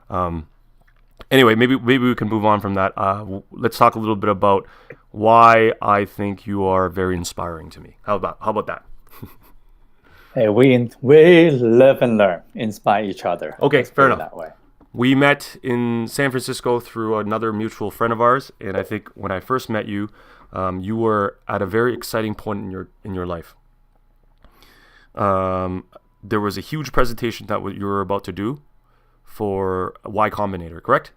Anyway, maybe we can move on from that. Let's talk a little bit about why I think you are very inspiring to me. How about that? Hey, we live and learn, inspire each other. Okay, Let's fair put it enough. that way. We met in San Francisco through another mutual friend of ours, and I think when I first met you, you were at a very exciting point in your life. There was a huge presentation that you were about to do for Y Combinator, correct?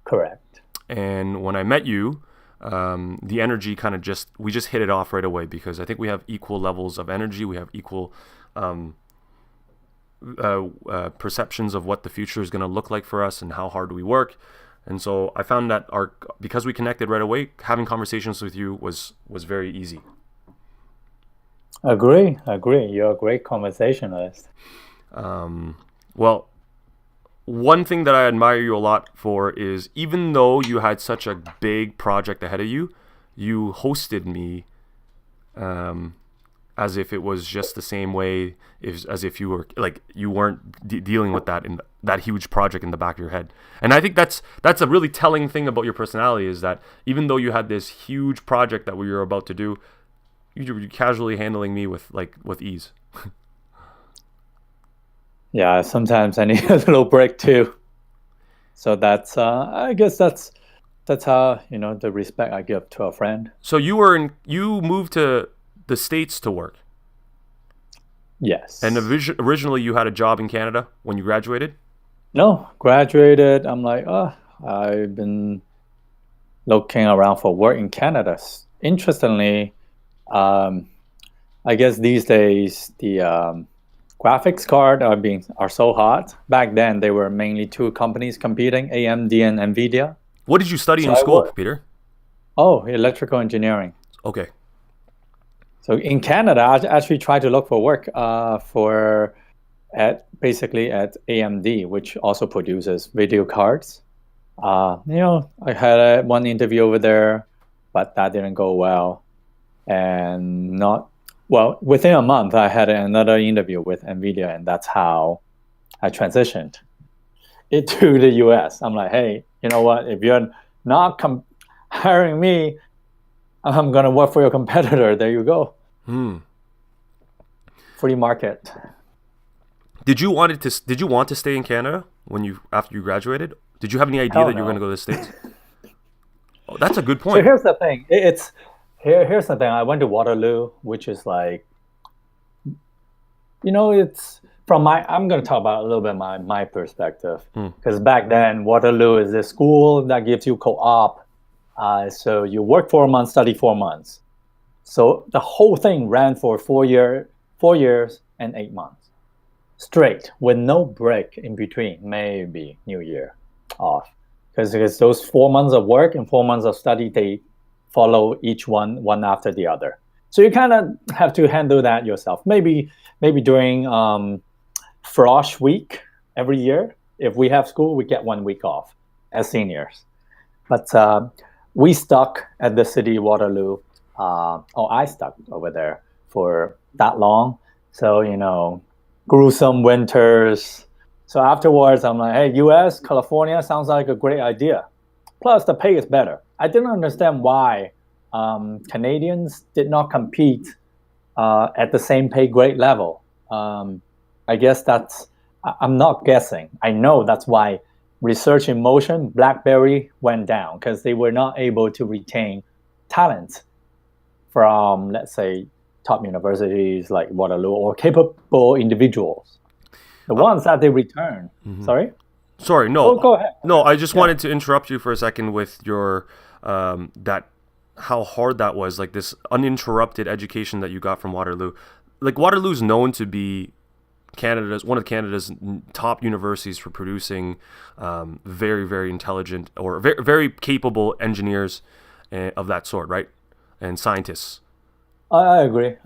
Correct. And when I met you, the energy kind of we just hit it off right away because I think we have equal levels of energy. We have equal perceptions of what the future is going to look like for us and how hard we work. And so I found that because we connected right away, having conversations with you was very easy. Agree. You're a great conversationalist. Well, one thing that I admire you a lot for is even though you had such a big project ahead of you, you hosted me as if it was just the same way as if you were like you weren't dealing with that huge project in the back of your head. And I think that's a really telling thing about your personality is that even though you had this huge project that we were about to do, you were casually handling me with ease. Yeah, sometimes I need a little break too. So that's I guess that's how, the respect I give to a friend. So you moved to the States to work. Yes. And originally you had a job in Canada when you graduated? No, graduated. I'm like, I've been looking around for work in Canada. Interestingly, I guess these days the graphics card are so hot. Back then, they were mainly two companies competing, AMD and NVIDIA. What did you study So in school, Peter? Electrical engineering. Okay. So in Canada, I actually tried to look for work basically at AMD, which also produces video cards. I had one interview over there, but that didn't go well. And within a month, I had another interview with NVIDIA, and that's how I transitioned into the US. I'm like, hey, you know what? If you're not hiring me, I'm going to work for your competitor. There you go. Free market. Did you want to stay in Canada after you graduated? Did you have any idea that you were going to go to the States? Oh, that's a good point. So here's the thing. Here's the thing. I went to Waterloo, which is like, it's I'm going to talk about a little bit my perspective. Because back then, Waterloo is a school that gives you co-op. So you work 4 months, study 4 months. So the whole thing ran for 4 years and 8 months straight with no break in between, maybe New Year off. Because those 4 months of work and 4 months of study, they follow each one after the other. So you kind of have to handle that yourself. Maybe during Frosh week every year, if we have school, we get 1 week off as seniors. But we stuck at the city Waterloo. I stuck over there for that long. So, gruesome winters. So afterwards, I'm like, hey, US, California sounds like a great idea. Plus, the pay is better. I didn't understand why Canadians did not compete at the same pay grade level. I guess I'm not guessing. I know that's why Research in Motion, BlackBerry went down because they were not able to retain talent from, let's say, top universities like Waterloo or capable individuals. The ones that they return. Sorry, no. Go ahead. No, I just wanted to interrupt you for a second with your how hard that was, like this uninterrupted education that you got from Waterloo. Like Waterloo's known to be one of Canada's top universities for producing very, very intelligent or very, very capable engineers of that sort, right? And scientists. I agree.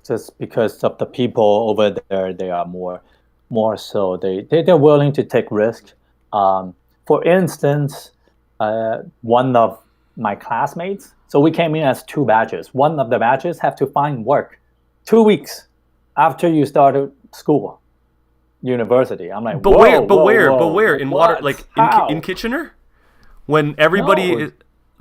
Just because of the people over there, they are more so they're willing to take risks. For instance, one of my classmates. So we came in as 2 batches. One of the batches have to find work 2 weeks after you started school. university. I'm like, But whoa, where? But whoa, where? But whoa. where? Like, In water? what? Like in How? Kitchener? When everybody No. is,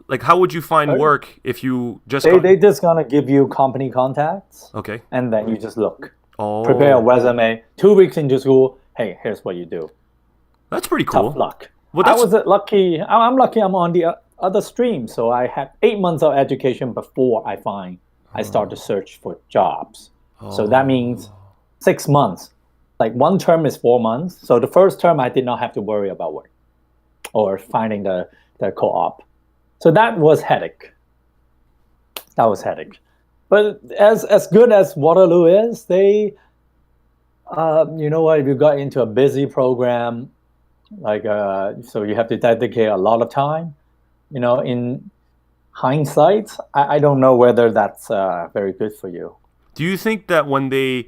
like, how would you find Right? work if you just They got? they just gonna give you company contacts, Okay. and then you just look, prepare a Oh, resume. 2 weeks into school, hey, here's what you do. that's pretty Tough cool. luck. Well, I that's was lucky. I'm lucky. I'm on the other stream, so I had 8 months of education before I start to search for jobs. So that means 6 months. Like one term is 4 months. So the first term I did not have to worry about work or finding the co-op. So that was headache. That was headache. But as good as Waterloo is, they you know what? If you got into a busy program, like so you have to dedicate a lot of time. You know, in hindsight, I don't know whether that's very good for you. Do you think that when they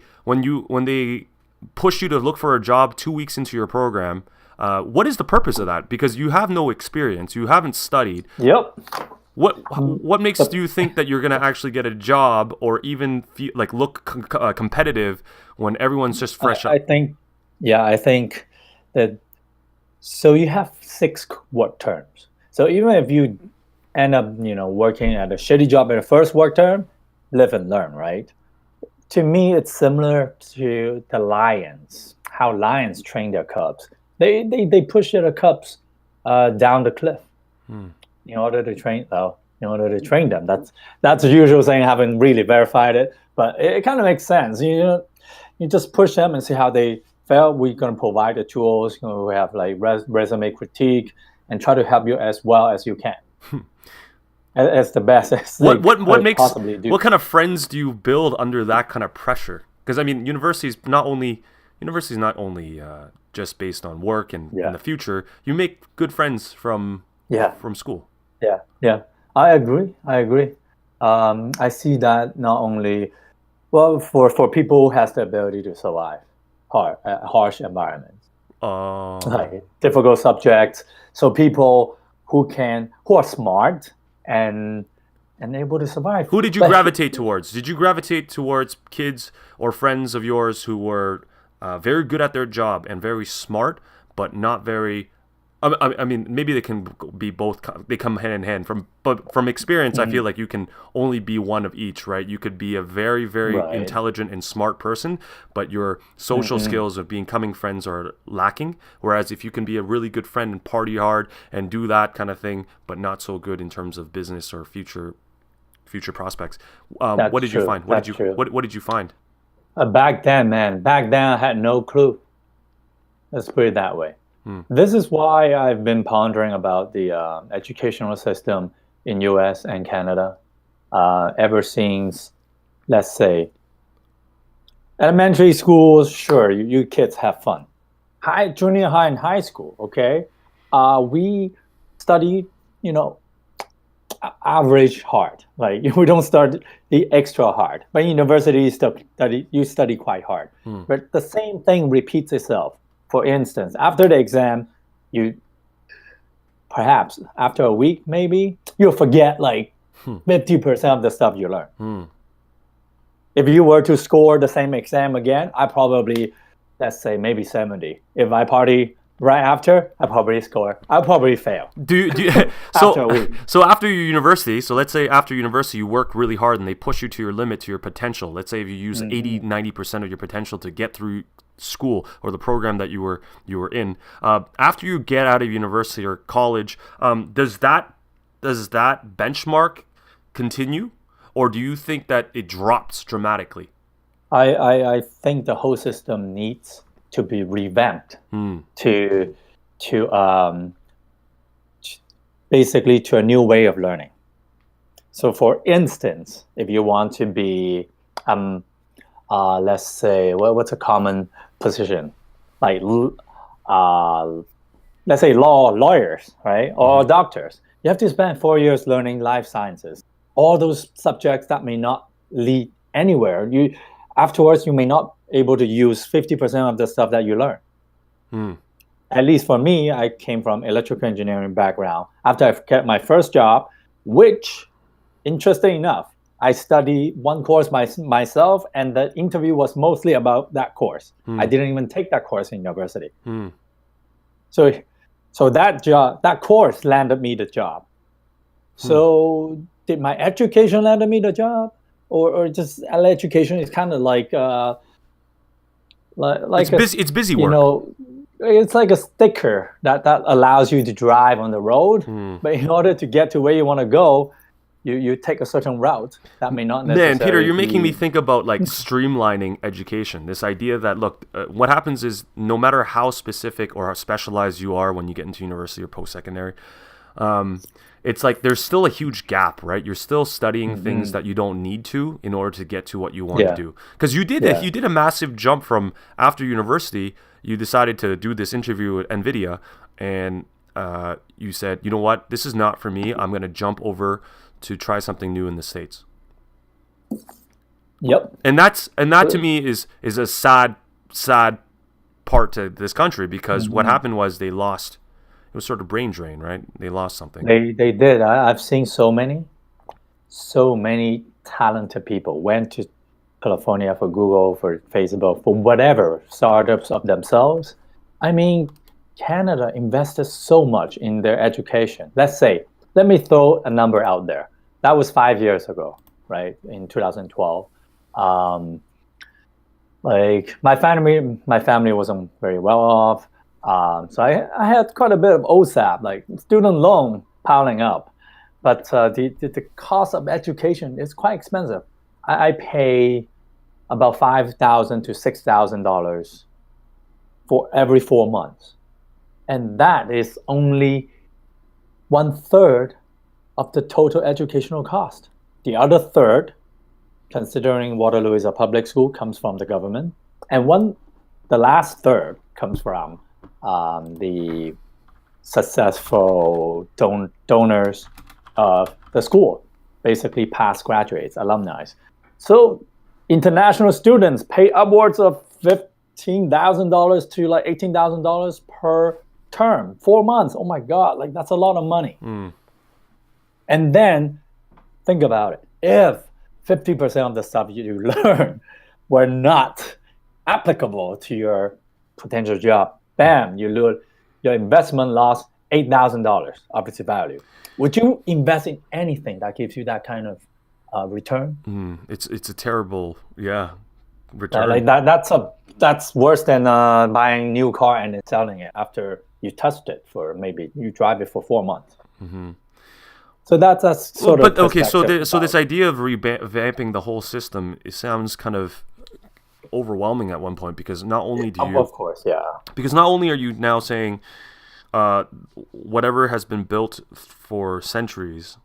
push you to look for a job 2 weeks into your program, what is the purpose of that? Because you have no experience, you haven't studied. Yep. What makes you think that you're gonna actually get a job or even feel like look competitive when everyone's just fresh I up? think, yeah, I think that. So you have 6 work terms. So even if you end up, working at a shitty job in the first work term, live and learn, right? To me, it's similar to the lions. How lions train their cubs. They push their cubs down the cliff in order to train. Well, in order to train them. That's the usual saying. I haven't really verified it, but it kind of makes sense. You just push them and see how they fail. We're going to provide the tools. We have like resume critique and try to help you as well as you can, as the best as they What could makes possibly do. what kind of friends do you build under that kind of pressure? Because I mean, university's not only just based on work and in Yeah. the future. You make good friends Yeah. from school. Yeah, yeah, I agree. I agree. I see that not only well for people who has the ability to survive harsh environments, Oh. like difficult subjects. So people who are smart and able to survive. Who did you But gravitate towards? Did you gravitate towards kids or friends of yours who were very good at their job and very smart, but not very? I mean, maybe they can be both. They come hand in hand. But from experience, I feel like you can only be one of each, right? You could be a very, very Right. intelligent and smart person, but your social skills of becoming friends are lacking. Whereas if you can be a really good friend and party hard and do that kind of thing, but not so good in terms of business or future prospects. That's What did you true. find? That's true. What did you find? back then, man, back then I had no clue. Let's put it that way. This is why I've been pondering about the educational system in U.S. and Canada ever since, let's say, elementary schools. Sure, you kids have fun. Junior high, and high school. Okay, we study, average hard. Like we don't start the extra hard. But in university, you study quite hard. But the same thing repeats itself. For instance, after the exam, you perhaps after a week, maybe you'll forget like 50% of the stuff you learned. If you were to score the same exam again, I probably, let's say maybe 70. If I party right after, I'll probably fail. Do you After a week. so after your university, so let's say after university you work really hard and they push you to your limit, to your potential. Let's say if you use 80-90% of your potential to get through school or the program that you were in. After you get out of university or college, does that benchmark continue, or do you think that it drops dramatically? I think the whole system needs to be revamped to basically to a new way of learning. So, for instance, if you want to be, let's say, what's a common position, like let's say lawyers, right, or doctors, you have to spend 4 years learning life sciences. All those subjects that may not lead anywhere. Afterwards, you may not able to use 50% of the stuff that you learn. At least for me, I came from electrical engineering background. After I got my first job, which, interesting enough, I studied one course myself, and the interview was mostly about that course. I didn't even take that course in university. So, that course landed me the job. So, did my education land me the job, or just education is kind of like it's busy work. It's like a sticker that allows you to drive on the road. But in order to get to where you want to go, you take a certain route that may not necessarily. Man, Peter, you're making me think about like streamlining education. This idea that look, what happens is no matter how specific or how specialized you are when you get into university or post-secondary, it's like there's still a huge gap, right? You're still studying things that you don't need to in order to get to what you want to do. Because you did a massive jump from after university. You decided to do this interview at NVIDIA, and you said, you know what, this is not for me. I'm going to jump over to try something new in the States. Yep. And that to me is a sad part to this country, because what happened was they lost. It was sort of brain drain, right? They lost something. They did. I've seen so many talented people went to California for Google, for Facebook, for whatever startups of themselves. I mean, Canada invested so much in their education. Let me throw a number out there. That was 5 years ago, right? In 2012. Like my family wasn't very well off. So I had quite a bit of OSAP, like student loan piling up. But the cost of education is quite expensive. I pay about $5,000 to $6,000 for every 4 months. And that is only 1/3 of the total educational cost. The other third, considering Waterloo is a public school, comes from the government. And the last third comes from the successful donors of the school, basically past graduates, alumni. So international students pay upwards of $15,000 to like $18,000 per term, 4 months. Oh my God, like that's a lot of money. And then think about it. If 50% of the stuff you learn were not applicable to your potential job, bam, your investment lost $8,000 of its value. Would you invest in anything that gives you that kind of return? It's a terrible return. Like that's worse than buying a new car and then selling it after you touched it for maybe you drive it for 4 months. So that's sort of. But okay, so this idea of revamping the whole system, it sounds kind of overwhelming at one point, because not only do you, of course, because not only are you now saying whatever has been built for centuries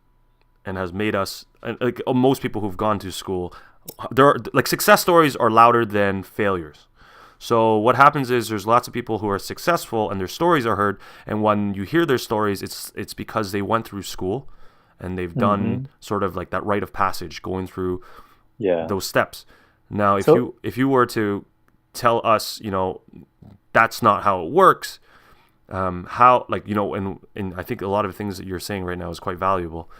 and has made us, like most people who've gone to school, there are like success stories are louder than failures. So what happens is there's lots of people who are successful and their stories are heard, and when you hear their stories, it's because they went through school and they've done sort of like that rite of passage, going through those steps. Now, if you were to tell us, that's not how it works, how, like, and I think a lot of things that you're saying right now is quite valuable.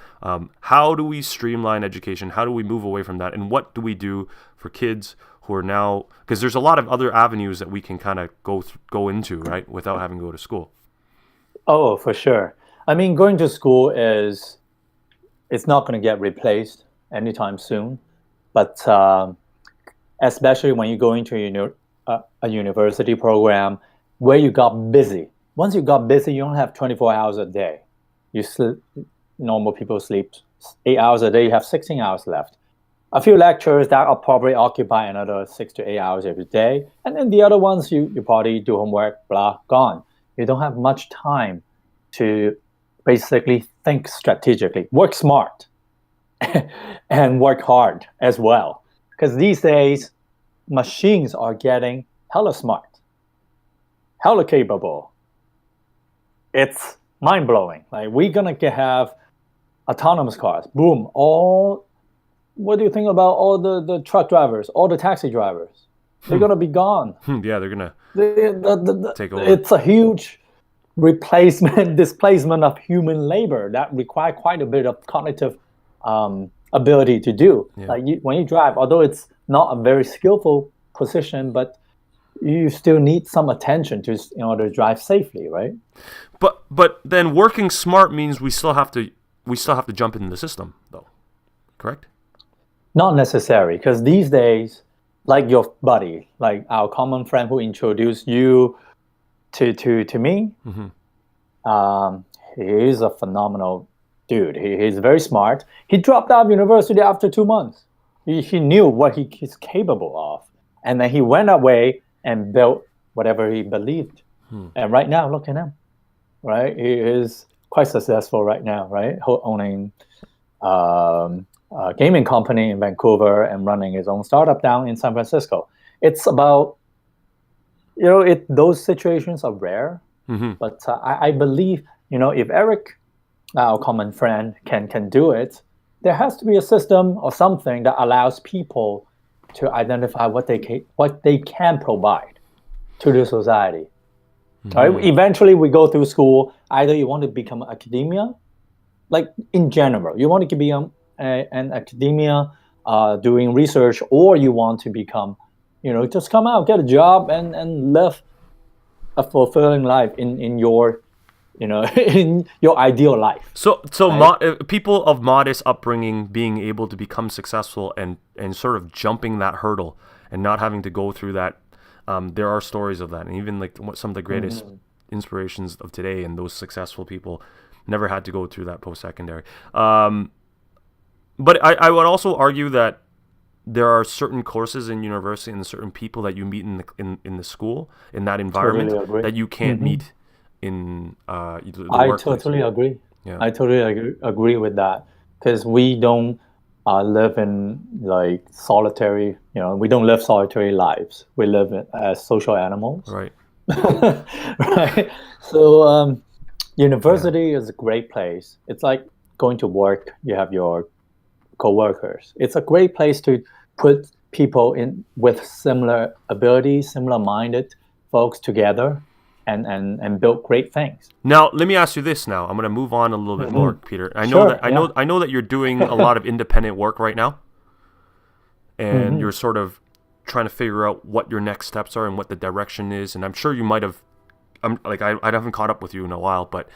How do we streamline education? How do we move away from that? And what do we do for kids who are now, because there's a lot of other avenues that we can kind of go into, right, without having to go to school? Oh, for sure. I mean, going to school it's not going to get replaced anytime soon, but especially when you go into a university program where you got busy. Once you got busy, you don't have 24 hours a day. Normal people sleep 8 hours a day. You have 16 hours left. A few lectures that will probably occupy another 6 to 8 hours every day. And then the other ones, you probably do homework, blah, gone. You don't have much time to basically think strategically, work smart, and work hard as well. Because these days, machines are getting hella smart, hella capable. It's mind-blowing. Like, we're going to have autonomous cars. Boom. What do you think about all the truck drivers, all the taxi drivers? They're going to be gone. Yeah, they're going to take over. It's a huge displacement of human labor that require quite a bit of cognitive ability to do. Yeah. Like when you drive, although it's not a very skillful position, but you still need some attention in order to drive safely, right? But then working smart means we still have to jump into the system, though. Correct? Not necessary, because these days, like your buddy, like our common friend who introduced you to me, he is a phenomenal dude. He's very smart. He dropped out of university after 2 months. He knew what he's capable of. And then he went away and built whatever he believed. And right now, look at him, right? He is quite successful right now, right? Owning a gaming company in Vancouver and running his own startup down in San Francisco. It's about, those situations are rare, but I believe, if Eric, our common friend, can do it, there has to be a system or something that allows people to identify what they can provide to the society. Right? Eventually, we go through school. Either you want to become academia, like in general, you want to be an academia doing research, or you want to become, just come out, get a job, and live a fulfilling life in your, in your ideal life. So people of modest upbringing being able to become successful and sort of jumping that hurdle and not having to go through that. There are stories of that, and even like some of the greatest inspirations of today and those successful people never had to go through that post-secondary. But I would also argue that there are certain courses in university and certain people that you meet in the school, in that environment, that you can't meet in the workplace. Totally agree. Yeah. I totally agree with that, because we don't live in like solitary, we don't live solitary lives. We live as social animals. Right. Right. So university is a great place. It's like going to work. You have your co-workers. It's a great place to put people in with similar abilities, similar-minded folks together, and build great things. Now, let me ask you this. Now, I'm going to move on a little bit more, Peter. I know that you're doing a lot of independent work right now, and you're sort of trying to figure out what your next steps are and what the direction is. And I'm sure you might have. I haven't caught up with you in a while, but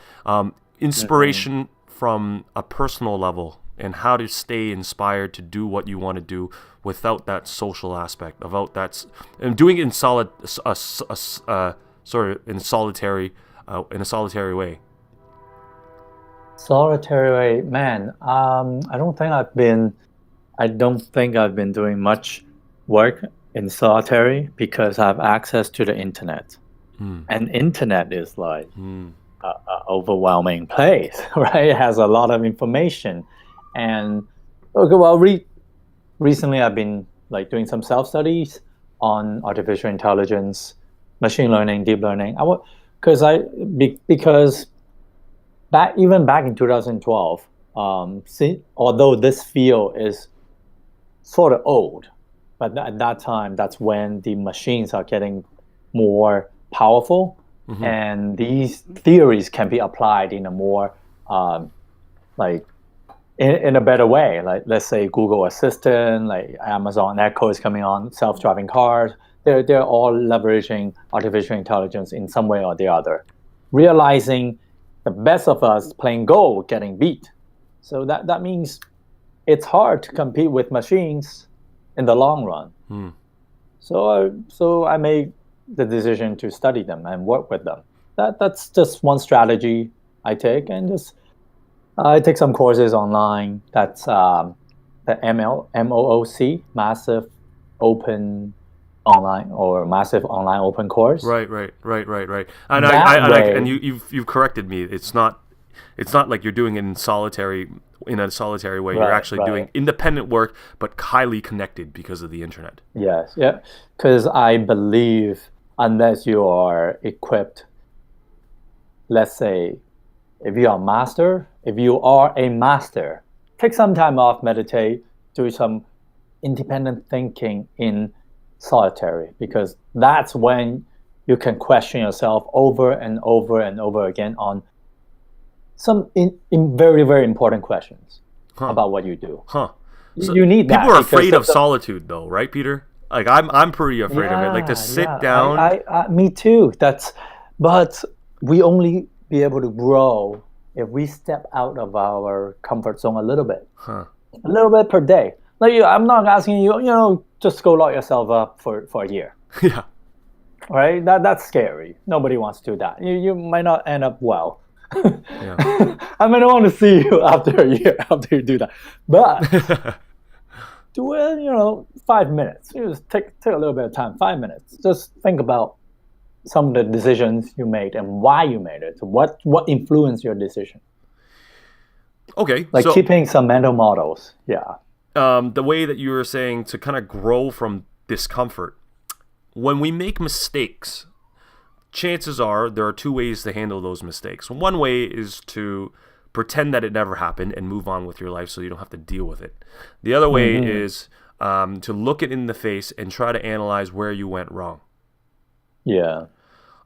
inspiration from a personal level and how to stay inspired to do what you want to do without that social aspect, about that, and doing it in in a solitary way. Solitary way, man. I don't think I've been doing much work in solitary, because I have access to the internet, and internet is like an overwhelming place, right? It has a lot of information, and recently I've been like doing some self-studies on artificial intelligence, machine learning, deep learning. Because back in 2012, although this field is sort of old, but at that time, that's when the machines are getting more powerful, and these theories can be applied in a more in a better way. Like, let's say Google Assistant, like Amazon Echo is coming on, self-driving cars. They're all leveraging artificial intelligence in some way or the other, realizing the best of us playing Go getting beat. So that means it's hard to compete with machines in the long run. So I made the decision to study them and work with them. That's just one strategy I take, and just I take some courses online. That's the MOOC, Massive Open Online, or Massive Online Open Course. Right. And and you've corrected me. It's not like you're doing it in a solitary way. You're actually doing independent work, but highly connected because of the internet. Yes, yeah. Because I believe unless you are equipped, let's say, if you are a master, take some time off, meditate, do some independent thinking in solitary, because that's when you can question yourself over and over and over again on some in very, very important questions about what you do. So You need that people are because afraid of the- solitude, though, right, Peter? Like I'm pretty afraid of it. Like to sit down. Me too. But we only be able to grow if we step out of our comfort zone Huh. a little bit per day. Like I'm not asking you, just go lock yourself up for a year, Yeah. right? That's scary. Nobody wants to do that. You might not end up well. Yeah. I might not want to see you after a year after you do that, but do it, 5 minutes. You just take a little bit of time, 5 minutes. Just think about some of the decisions you made and why you made it. What influenced your decision? Okay. Like so keeping some mental models. Yeah. the way that you were saying to kind of grow from discomfort, when we make mistakes, chances are there are two ways to handle those mistakes. One way is to pretend that it never happened and move on with your life so you don't have to deal with it. The other way is to look it in the face and try to analyze where you went wrong. Yeah.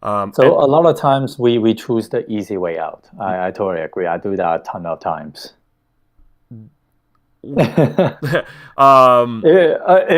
And- So a lot of times we choose the easy way out. I totally agree. I do that a ton of times. If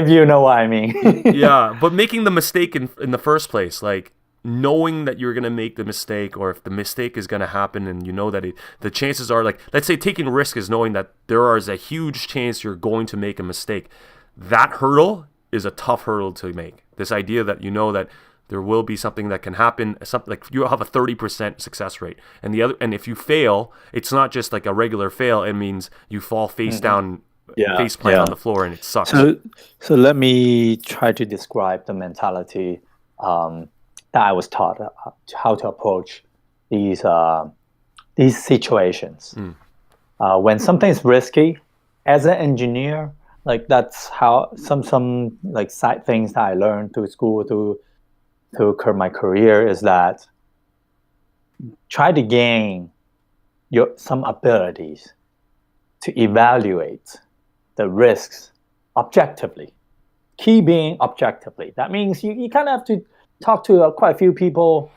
you know what I mean. yeah, but making the mistake in the first place, like knowing that you're gonna make the mistake, or if the mistake is gonna happen, and you know that the chances are, like, let's say taking risk is knowing that there is a huge chance you're going to make a mistake. That hurdle is a tough hurdle to make. This idea that you know that there will be something that can happen, something like you'll have a 30% success rate, and if you fail, it's not just like a regular fail. It means you fall face down, face plant on the floor, and it sucks. So let me try to describe the mentality that I was taught how to approach these situations. When something is risky, as an engineer, like that's how some like side things that I learned through school through my career is that try to gain some abilities to evaluate the risks objectively. Key being objectively. That means you kind of have to talk to quite a few people,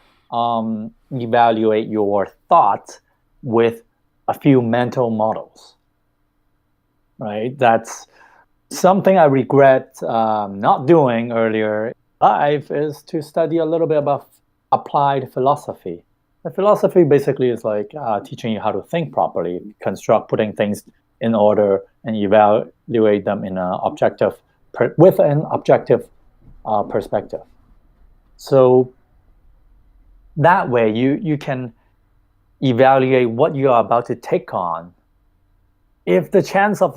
evaluate your thoughts with a few mental models. Right? That's something I regret not doing earlier in life, is to study a little bit about applied philosophy. The philosophy basically is like teaching you how to think properly, putting things in order, and evaluate them in with an objective perspective. So that way you can evaluate what you are about to take on. If the chance of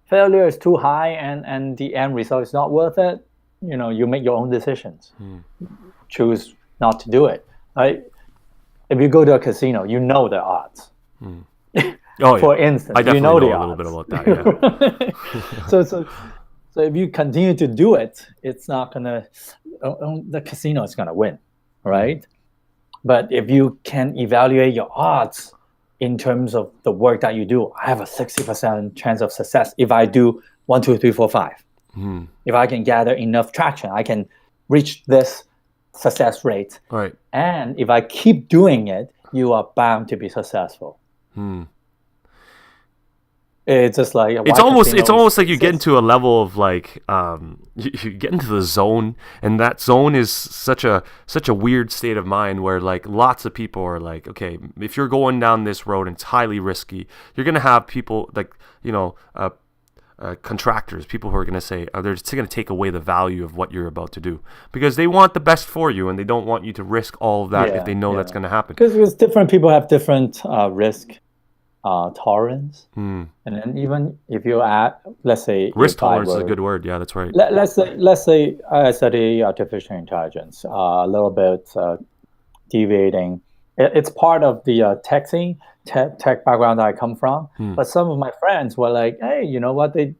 failure is too high and the end result is not worth it, you make your own decisions. Choose not to do it. Right? If you go to a casino, you know the odds. Oh, For instance, I definitely know know the a little odds. bit about that. Yeah. So if you continue to do it, it's not gonna. The casino is gonna win, right? But if you can evaluate your odds in terms of the work that you do, I have a 60% chance of success if I do 1, 2, 3, 4, 5. If I can gather enough traction, I can reach this success rate. Right. And if I keep doing it, you are bound to be successful. It's just like it's almost like you get into a level of like you get into the zone, and that zone is such a weird state of mind where like lots of people are like, okay, if you're going down this road and it's highly risky, you're gonna have people like contractors, people who are gonna say they're just gonna take away the value of what you're about to do because they want the best for you and they don't want you to risk all of that if they know that's gonna happen. Because different people have different risk tolerance, and then even if you add, let's say, risk tolerance is a good word. Yeah, that's right. Let's say I study artificial intelligence, a little bit deviating. It's part of the tech scene, tech background that I come from. But some of my friends were like, "Hey, you know what? They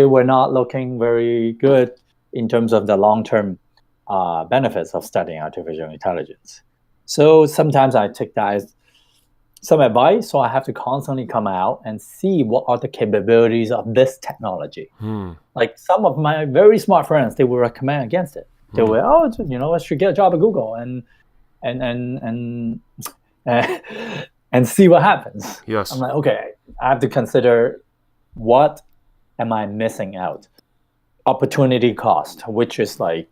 were not looking very good in terms of the long-term benefits of studying artificial intelligence." So sometimes I take that as some advice, so I have to constantly come out and see what are the capabilities of this technology. Like some of my very smart friends, they will recommend against it. They will, I should get a job at Google and see what happens. Yes. I'm like, okay, I have to consider what am I missing out? Opportunity cost, which is like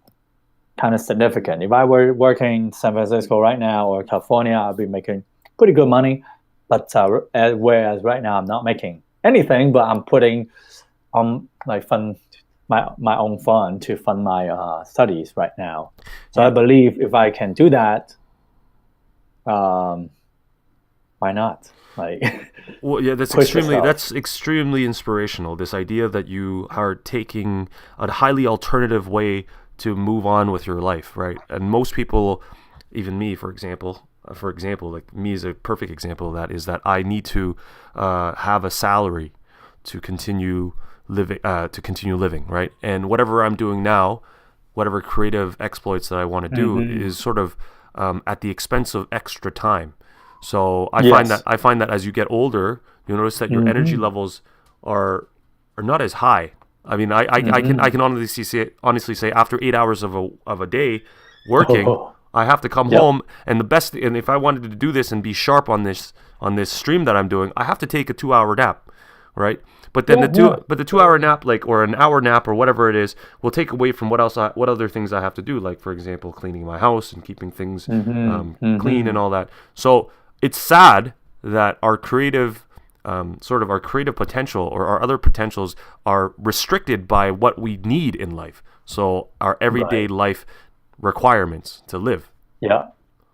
kind of significant. If I were working in San Francisco right now or California, I'd be making pretty good money. But whereas right now I'm not making anything, but I'm putting like fund my own fund to fund my studies right now. So I believe if I can do that, why not? Like, Well, yeah, that's extremely inspirational. This idea that you are taking a highly alternative way to move on with your life, right? And most people, even me, for example, like me is a perfect example of that. Is that I need to have a salary to continue living, right? And whatever I'm doing now, whatever creative exploits that I want to do, is sort of at the expense of extra time. So I find that as you get older, you notice that your energy levels are not as high. I mean, I can honestly say after 8 hours of a day working, I have to come home, and if I wanted to do this and be sharp on this stream that I'm doing, I have to take a 2-hour nap, right? But then the 2-hour nap, like, or an hour nap or whatever it is, will take away from what other things I have to do, like, for example, cleaning my house and keeping things clean and all that. So it's sad that our creative potential or our other potentials are restricted by what we need in life. So our everyday life requirements to live. Yeah.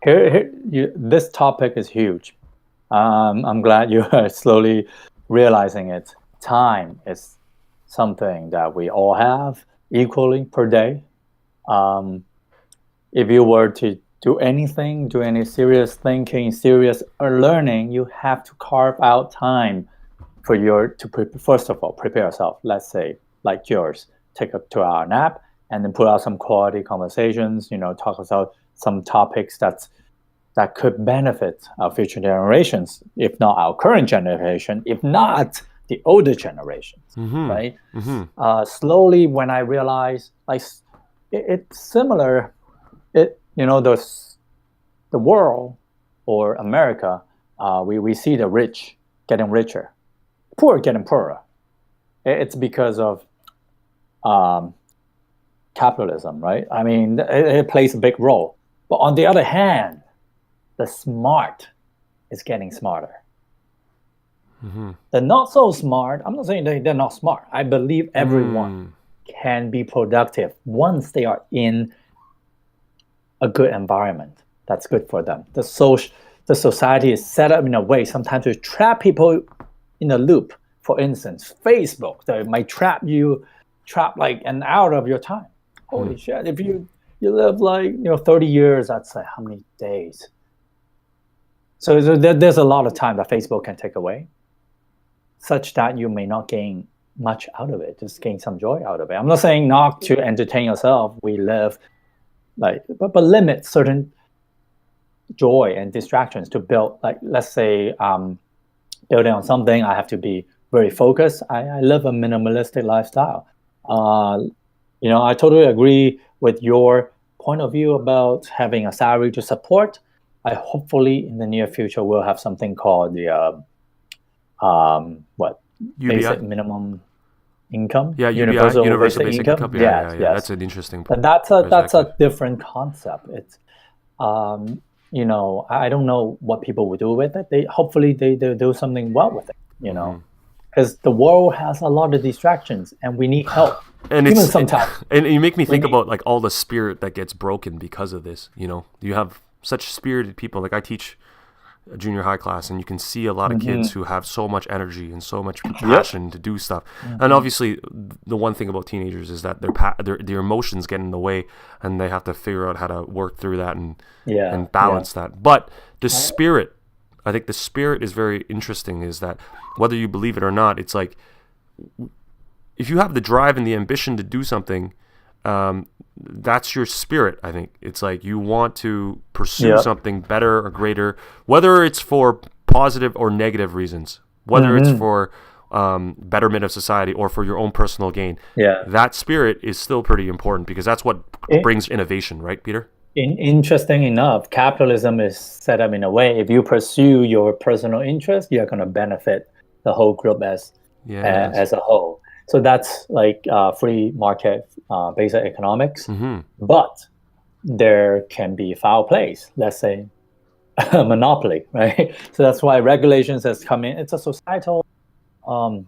This topic is huge. I'm glad you are slowly realizing it. Time is something that we all have equally per day. If you were to do any serious thinking, serious learning, you have to carve out time first of all, prepare yourself. Let's say, like yours, take a 2-hour nap and then put out some quality conversations, talk about some topics that could benefit our future generations, if not our current generation, if not the older generations, right? Slowly, when I realized, like, it's similar, the world or America, we see the rich getting richer, poor getting poorer. It's because of capitalism, right? I mean, it plays a big role. But on the other hand, the smart is getting smarter. The not so smart, I'm not saying they're not smart. I believe everyone can be productive once they are in a good environment that's good for them. The society is set up in a way sometimes to trap people in a loop. For instance, Facebook, they might trap like an hour of your time. Holy shit! If you live like 30 years, that's like how many days? So there's a lot of time that Facebook can take away, such that you may not gain much out of it. Just gain some joy out of it. I'm not saying not to entertain yourself. We live but limit certain joy and distractions to build. Like, let's say, building on something, I have to be very focused. I live a minimalistic lifestyle. I totally agree with your point of view about having a salary to support. I hopefully in the near future will have something called the basic minimum income. Yeah, universal basic income. Yeah, that's an interesting point. But that's a different concept. It's I don't know what people will do with it. Hopefully they do something well with it. Because the world has a lot of distractions and we need help. And even sometimes. And you make me think about like all the spirit that gets broken because of this. You have such spirited people. Like, I teach a junior high class, and you can see a lot of kids who have so much energy and so much passion to do stuff. And obviously, the one thing about teenagers is that their emotions get in the way, and they have to figure out how to work through that and balance that. But the spirit, I think the spirit is very interesting. Is that whether you believe it or not, it's like, if you have the drive and the ambition to do something, that's your spirit. I think it's like you want to pursue something better or greater, whether it's for positive or negative reasons, whether it's for betterment of society or for your own personal gain. That spirit is still pretty important, because that's what brings innovation, right, Peter? Interesting enough, capitalism is set up in a way, if you pursue your personal interest, you're going to benefit the whole group as Yes. as a whole. So that's like free market based economics. Mm-hmm. But there can be foul plays, let's say a monopoly, right? So that's why regulations has come in. It's a societal um,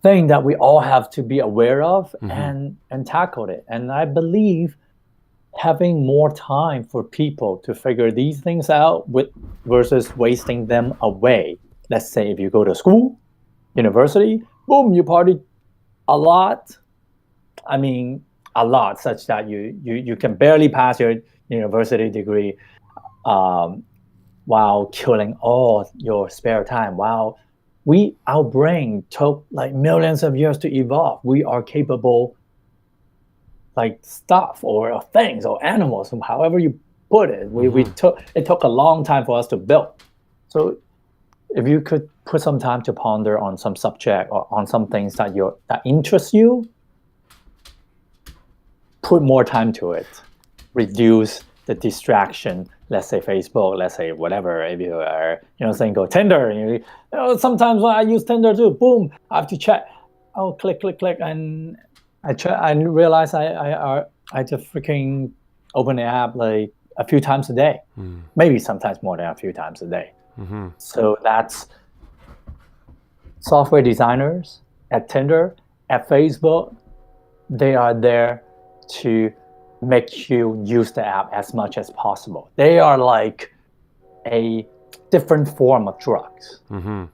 thing that we all have to be aware of Mm-hmm. and tackle it. And I believe having more time for people to figure these things out with versus wasting them away. Let's say if you go to school, university, boom, you party a lot. I mean, a lot, such that you can barely pass your university degree um, while killing all your spare time. While our brain took like millions of years to evolve, we are capable like stuff or things or animals, however you put it. We Mm-hmm. took it took a long time for us to build. So if you could put some time to ponder on some subject or on some things that interest you, put more time to it. Reduce the distraction. Let's say Facebook. Let's say whatever. If you are saying go Tinder. Sometimes when I use Tinder too. Boom, I have to check. Oh, click, click, click, and I realize I just freaking open the app like a few times a day, maybe sometimes more than a few times a day. Mm-hmm. So that's software designers at Tinder, at Facebook. They are there to make you use the app as much as possible. They are like a different form of drugs. Mm-hmm.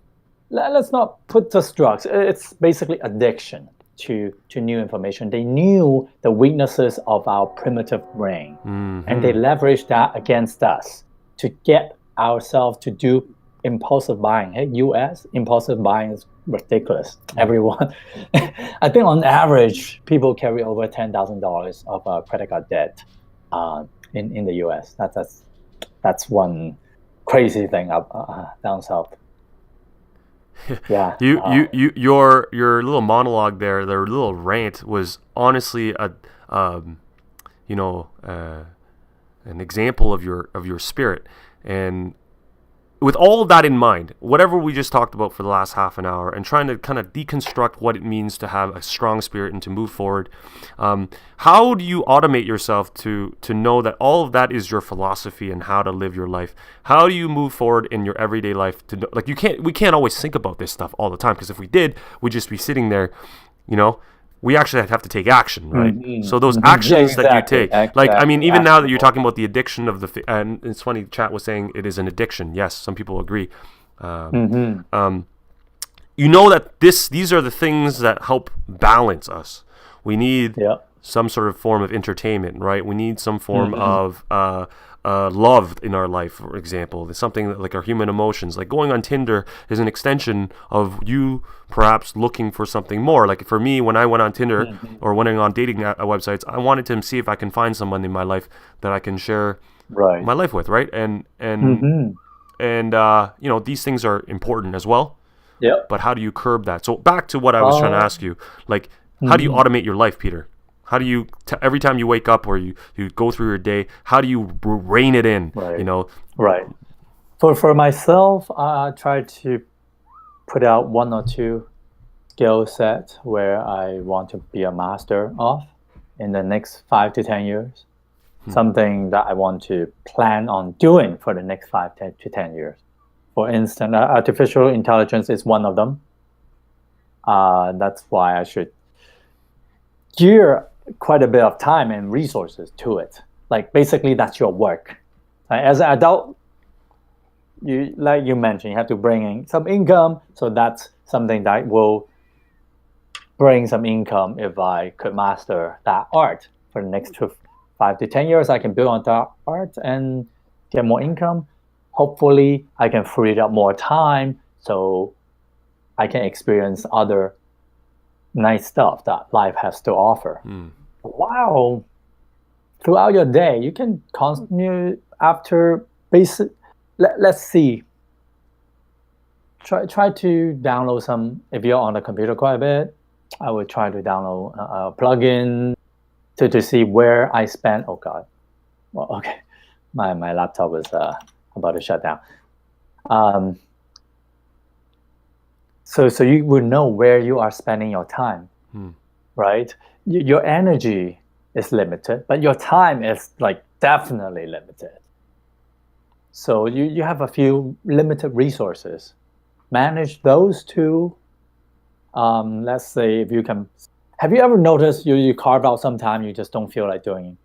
Let's not put just drugs. It's basically addiction to new information. They knew the weaknesses of our primitive brain, and they leveraged that against us to get ourselves to do impulsive buying. Hey, US impulsive buying is ridiculous. Everyone, I think on average, people carry over $10,000 of credit card debt in the US. That's one crazy thing up down south. Yeah. Your little monologue there, their little rant was honestly um, an example of your spirit. And with all of that in mind, whatever we just talked about for the last half an hour, and trying to kind of deconstruct what it means to have a strong spirit and to move forward, how do you automate yourself to know that all of that is your philosophy and how to live your life? How do you move forward in your everyday life to know, like we can't always think about this stuff all the time, because if we did, we'd just be sitting there, we actually have to take action, right? Mm-hmm. So those actions that you take, like, I mean, even now that you're talking about the addiction of and it's funny, chat was saying it is an addiction. Yes, some people agree. That these are the things that help balance us. We need some sort of form of entertainment, right? We need some form of love in our life, for example. It's something that, like, our human emotions, like going on Tinder is an extension of you perhaps looking for something more. Like for me, when I went on Tinder or went on dating websites, I wanted to see if I can find someone in my life that I can share my life with, right? And these things are important as well. Yeah. But how do you curb that? So back to what I was trying to ask you, like, how do you automate your life, Peter? How do you, every time you wake up or you go through your day, how do you rein it in? Right. Right. For myself, I try to put out one or two skill sets where I want to be a master of in the next 5 to 10 years. Something that I want to plan on doing for the next 5 to 10 years. For instance, artificial intelligence is one of them. That's why I should gear quite a bit of time and resources to it. Like basically that's your work. As an adult, like you mentioned, you have to bring in some income. So that's something that will bring some income. If I could master that art for the next 5 to 10 years, I can build on that art and get more income. Hopefully I can free up more time so I can experience other nice stuff that life has to offer. Wow. Throughout your day, you can continue after basic. Let's see. Try to download some. If you're on the computer quite a bit, I would try to download a plugin to see where I spend. Oh God. Well, okay. My laptop is about to shut down. So you would know where you are spending your time, right? Your energy is limited, but your time is like definitely limited. So you have a few limited resources. Manage those two. Let's say if you can. Have you ever noticed you carve out some time, you just don't feel like doing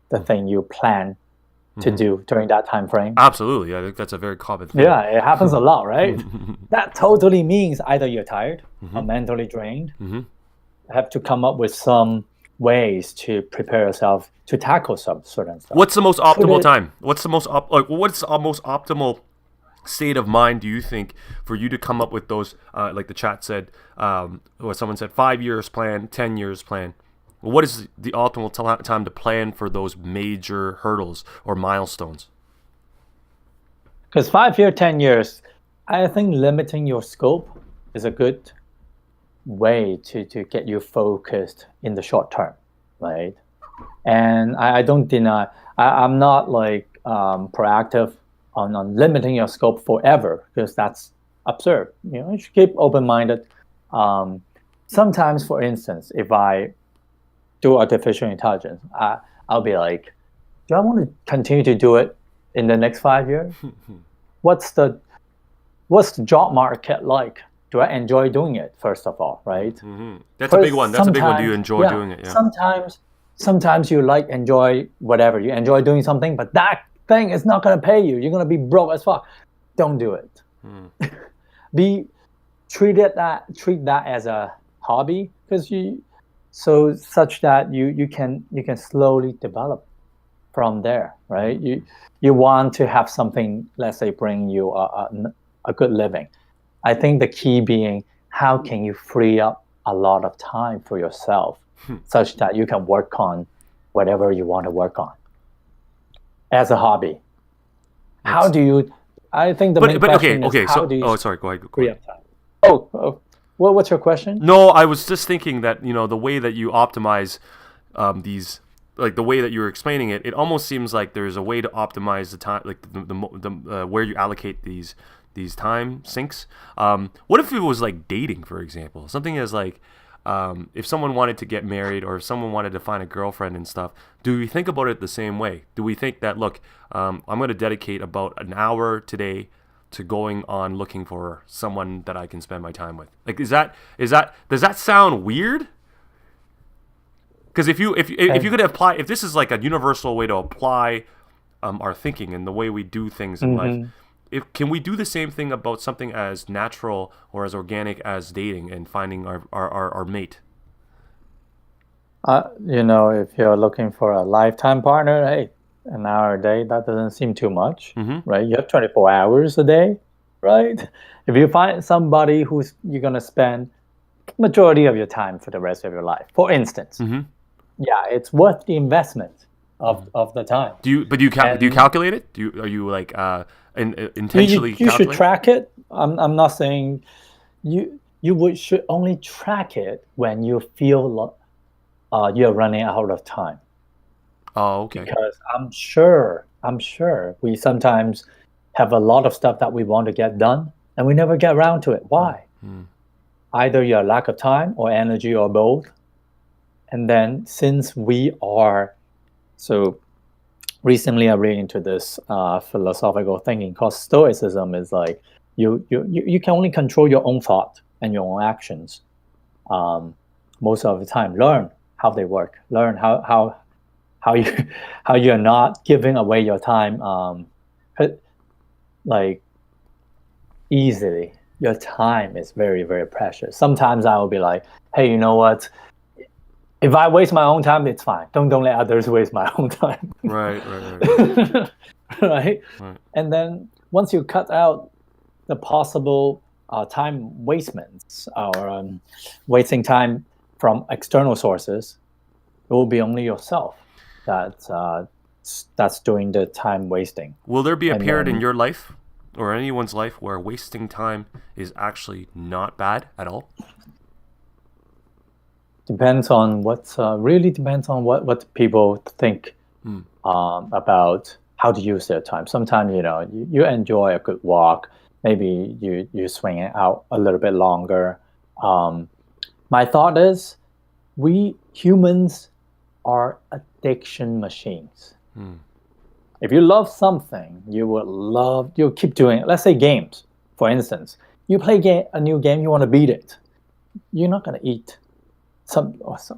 the thing you plan to do during that time frame? Absolutely. I think that's a very common thing. Yeah, it happens a lot, right? That totally means either you're tired or mentally drained. Have to come up with some ways to prepare yourself to tackle some certain stuff. What's the most optimal time? What's the most what's the most optimal state of mind do you think for you to come up with those? Like the chat said, or someone said, 5 years plan, 10 years plan. What is the optimal time to plan for those major hurdles or milestones? Because 5 years, 10 years, I think limiting your scope is a good way to get you focused in the short term, right? And I don't deny, I'm not like proactive on limiting your scope forever, because that's absurd. You should keep open-minded. Sometimes, for instance, if I do artificial intelligence, I'll be like, do I want to continue to do it in the next 5 years? What's the job market like? Do I enjoy doing it, first of all, right? That's a big one. That's a big one. Do you enjoy doing it? Yeah. Sometimes you enjoy whatever. You enjoy doing something, but that thing is not going to pay you. You're going to be broke as fuck. Don't do it. Treat that as a hobby, because such that you can slowly develop from there, right? You want to have something, let's say, bring you a good living. I think the key being, how can you free up a lot of time for yourself such that you can work on whatever you want to work on as a hobby? How do you? I think the main question is, how do you? Oh, sorry. Go ahead. Free up time. Oh, well, what's your question? No, I was just thinking that the way that you optimize these, like the way that you were explaining it, it almost seems like there's a way to optimize the time, like the where you allocate these time sinks. What if it was like dating, for example? Something as like, if someone wanted to get married, or if someone wanted to find a girlfriend and stuff, do we think about it the same way? Do we think that, look, I'm going to dedicate about an hour today to going on looking for someone that I can spend my time with? Like, does that sound weird? Because if you could apply, if this is like a universal way to apply our thinking and the way we do things in life, can we do the same thing about something as natural or as organic as dating and finding our mate? If you're looking for a lifetime partner, hey, an hour a day, that doesn't seem too much, right? You have 24 hours a day, right? If you find somebody you're going to spend majority of your time for the rest of your life, for instance, yeah, it's worth the investment of the time. Do you calculate it? Are you like intentionally you should track it. I'm not saying should only track it when you feel you're running out of time. Oh, okay. Because I'm sure we sometimes have a lot of stuff that we want to get done and we never get around to it. Why? Either your lack of time or energy or both. And then since we are so recently, I read into this philosophical thinking called Stoicism. Is like you can only control your own thought and your own actions most of the time. Learn how they work. Learn how you're not giving away your time like easily. Your time is very, very precious. Sometimes I will be like, hey, you know what? If I waste my own time, it's fine. Don't let others waste my own time. Right. Right. And then once you cut out the possible time wastements or wasting time from external sources, it will be only yourself that's doing the time wasting. Will there be a period in your life or anyone's life where wasting time is actually not bad at all? Depends on really depends on what people think about how to use their time. Sometimes you enjoy a good walk, maybe you swing it out a little bit longer. My thought is we humans are addiction machines. If you love something, you'll keep doing it. Let's say games, for instance. You play a new game, you want to beat it. You're not going to eat.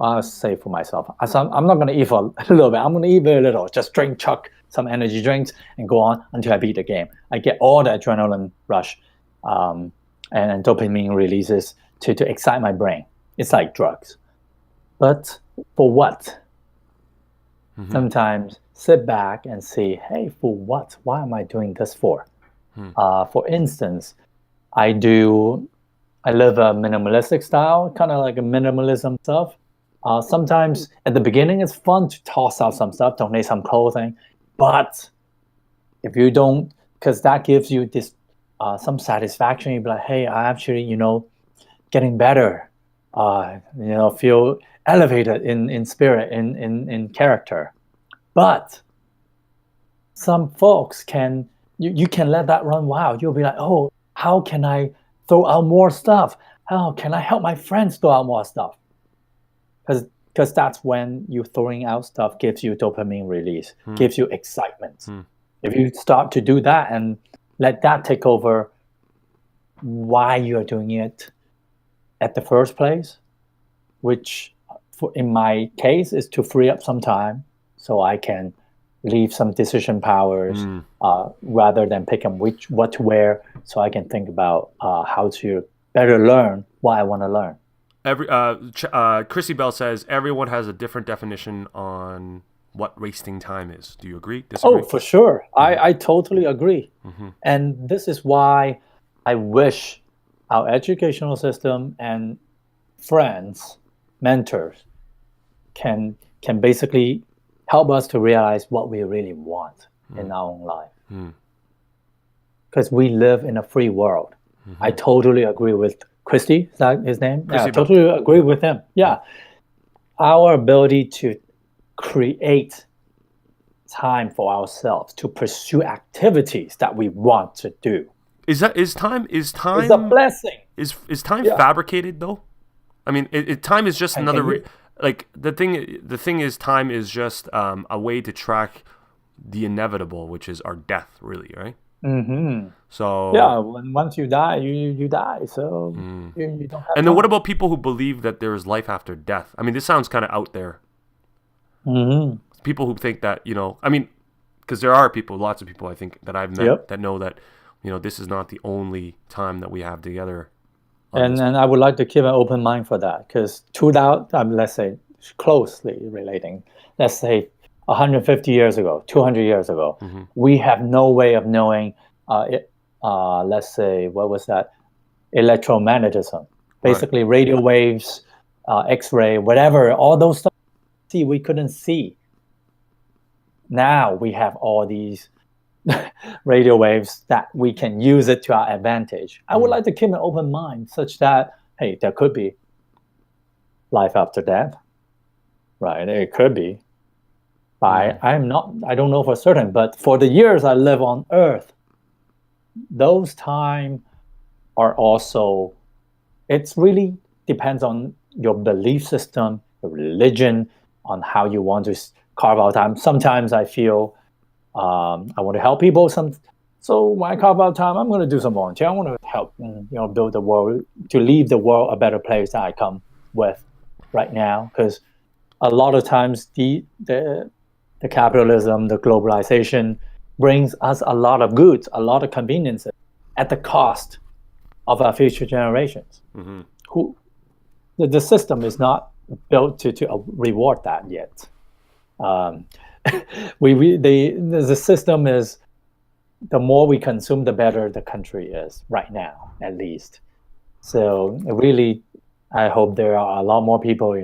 I'll say for myself, I'm not going to eat for a little bit. I'm going to eat very little. Just chuck some energy drinks and go on until I beat the game. I get all the adrenaline rush and dopamine releases to excite my brain. It's like drugs. But for what? Sometimes sit back and see, hey, for what? Why am I doing this for? For instance, I live a minimalistic style, kind of like a minimalism stuff. Sometimes at the beginning, it's fun to toss out some stuff, donate some clothing. But if you don't, because that gives you this some satisfaction, you'd be like, hey, I actually, getting better, feel elevated in spirit, in character. But some folks you can let that run wild. You'll be like, oh, how can I throw out more stuff? How can I help my friends throw out more stuff? Because that's when you throwing out stuff gives you dopamine release, gives you excitement. If you start to do that and let that take over why you're doing it at the first place, which in my case is to free up some time so I can leave some decision powers rather than pick up what to wear, so I can think about how to better learn what I want to learn. Chrissy Bell says everyone has a different definition on what wasting time is. Do you agree? Disagree? Oh, for sure. I totally agree. And this is why I wish our educational system and friends, mentors, can basically help us to realize what we really want in our own life. Because we live in a free world. I totally agree with Christy, is that his name? Yeah, I totally agree with him. Yeah. Our ability to create time for ourselves, to pursue activities that we want to do. Is time It's a blessing. Is time fabricated though? I mean, time is just another like the thing is time is just a way to track the inevitable, which is our death, really, right? So yeah, once you die, you die. So you don't have. And then what about people who believe that there is life after death? I mean, this sounds kind of out there. People who think that, I mean, because there are lots of people I think that I've met that know that, this is not the only time that we have together. And I would like to keep an open mind for that, because let's say closely relating, let's say 150 years ago, 200 years ago, we have no way of knowing, let's say, what was that? Electromagnetism. Basically, radio waves, X-ray, whatever, all those stuff we couldn't see. Now we have all these radio waves that we can use it to our advantage. I would like to keep an open mind such that, hey, there could be life after death, right? It could be. I don't know for certain, but for the years I live on Earth, those time are also, it's really depends on your belief system, your religion, on how you want to carve out time. Sometimes I feel I want to help people. So when I carve out time, I'm going to do some volunteer. I want to help, build the world, to leave the world a better place that I come with right now. Because a lot of times the capitalism, the globalization brings us a lot of goods, a lot of conveniences at the cost of our future generations. Who the system is not built to reward that yet. The system is, the more we consume, the better the country is right now, at least. So really, I hope there are a lot more people,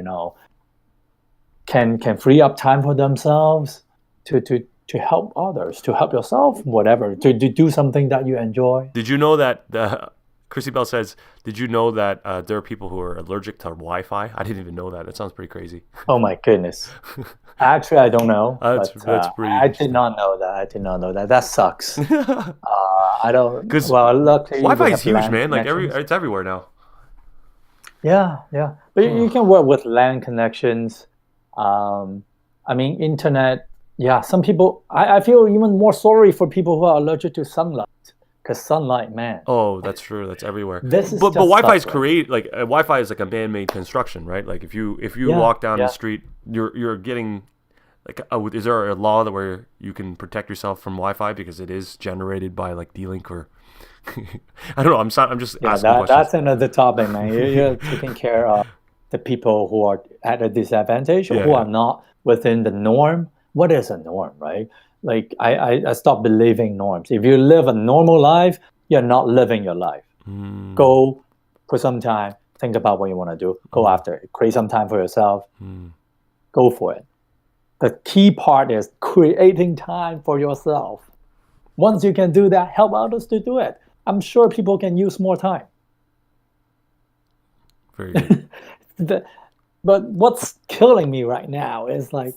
can free up time for themselves to help others, to help yourself, whatever, to do something that you enjoy. Did you know that Chrissy Bell says, "Did you know that there are people who are allergic to Wi-Fi?" I didn't even know that. That sounds pretty crazy. Oh my goodness. Actually, I don't know, That's but pretty I did interesting. not know that. I did not know that. That sucks. I don't. Because Well, luckily we Wi-Fi is have huge, LAN man. Like connections. it's everywhere now. Yeah, yeah. But you can work with LAN connections. Um, I mean, internet. Yeah, some people. I feel even more sorry for people who are allergic to sunlight, because sunlight, man, Oh, that's true. That's everywhere. this is But just Wi-Fi is suffering. create like Wi-Fi is like a man-made construction, right? Like if you Yeah, walk down the yeah. street, you're getting like is there a law that where you can protect yourself from Wi-Fi because it is generated by like D-Link or I don't know. I'm just Yeah, asking questions. that's another topic, man. You're taking care of the people who are at a disadvantage, Yeah, who are yeah. not within the norm. What is a norm, right? Like I stopped believing norms. If you live a normal life, you're not living your life. Mm, Go put some time, think about what you want to do, go mm, after it, create some time for yourself, mm. go for it. The key part is creating time for yourself. Once you can do that, help others to do it. I'm sure people can use more time. Very good. the, but what's killing me right now is like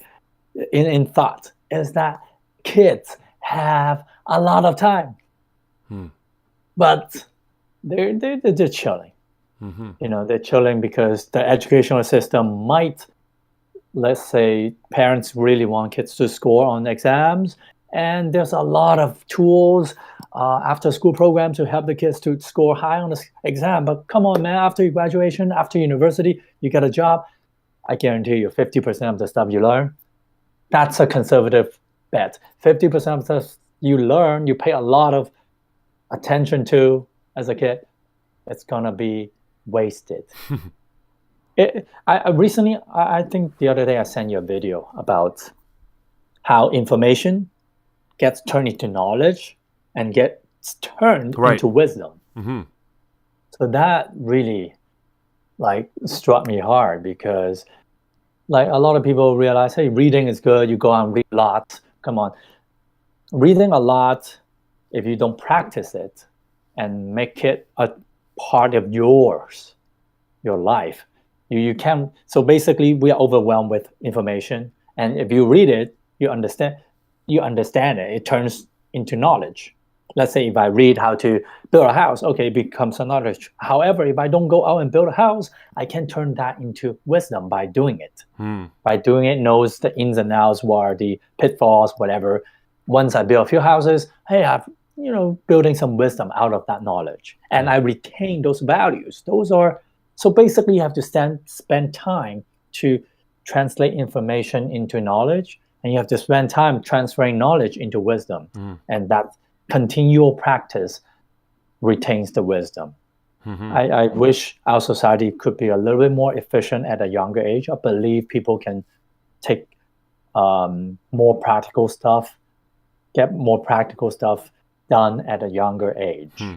in thought is that kids have a lot of time, Hmm. but they're just chilling. Mm-hmm. They're chilling because the educational system might, let's say, parents really want kids to score on exams, and there's a lot of tools after school programs to help the kids to score high on the exam. But come on, man, after your graduation, after university, you get a job. I guarantee you 50% of the stuff you learn, that's a conservative bet. 50% of the stuff you learn, you pay a lot of attention to as a kid, it's going to be wasted. I recently, I think the other day I sent you a video about how information gets turned into knowledge and gets turned Right. into wisdom. Mm-hmm. So that really like struck me hard because like a lot of people realize, hey, reading is good. You go out and read a lot. Come on. Reading a lot, if you don't practice it and make it a part of your life, you can. So basically, we are overwhelmed with information, and if you read it, you understand it. It turns into knowledge. Let's say if I read how to build a house, okay, it becomes a knowledge. However, if I don't go out and build a house, I can turn that into wisdom by doing it. Mm. By doing it, knows the ins and outs, what are the pitfalls, whatever. Once I build a few houses, hey, I've building some wisdom out of that knowledge, and I retain those values. Those are so basically you have to spend time to translate information into knowledge, and you have to spend time transferring knowledge into wisdom, Mm. and that continual practice retains the wisdom. Mm-hmm. I wish our society could be a little bit more efficient at a younger age. I believe people can take more practical stuff, get more practical stuff done at a younger age Hmm.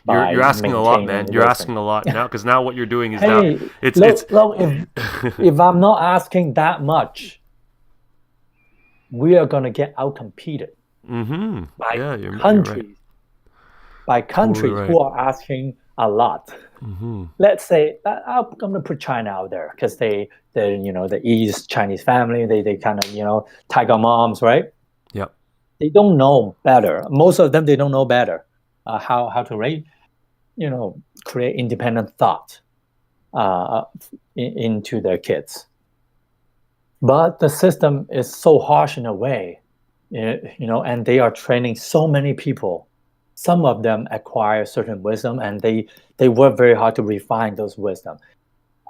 You're by asking a lot, man. maintaining You're wisdom. asking a lot now because now what you're doing is now Hey, it's look, if I'm not asking that much, we are gonna get outcompeted mm-hmm. by Yeah, you're right. countries, by Totally countries right. who are asking a lot. Mm-hmm. Let's say I'm gonna put China out there because they the East Chinese family, they kind of tiger moms, right? Yep. They don't know better. Most of them they don't know better how to raise create independent thought uh, into their kids. But the system is so harsh in a way, and they are training so many people. Some of them acquire certain wisdom, and they work very hard to refine those wisdom.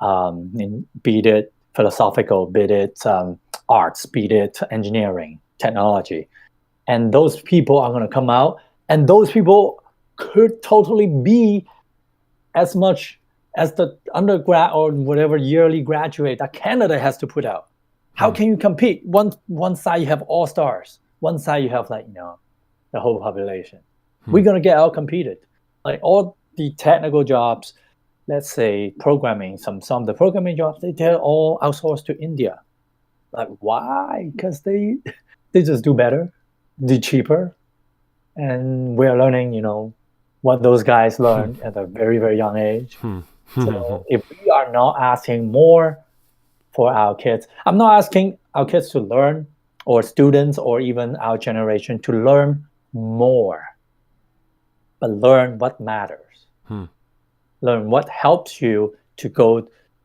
Be it philosophical, be it arts, be it engineering, technology, and those people are going to come out, and those people could totally be as much as the undergrad or whatever yearly graduate that Canada has to put out. How can you compete? One side you have all stars, one side you have the whole population. We're gonna get out competed. Like all the technical jobs, let's say programming, some of the programming jobs, they're all outsourced to India. Like why? Because they just do better, do cheaper, and we're learning what those guys learned at a very, very young age. So if we are not asking more for our kids, I'm not asking our kids to learn, or students, or even our generation to learn more, but learn what matters. Learn what helps you to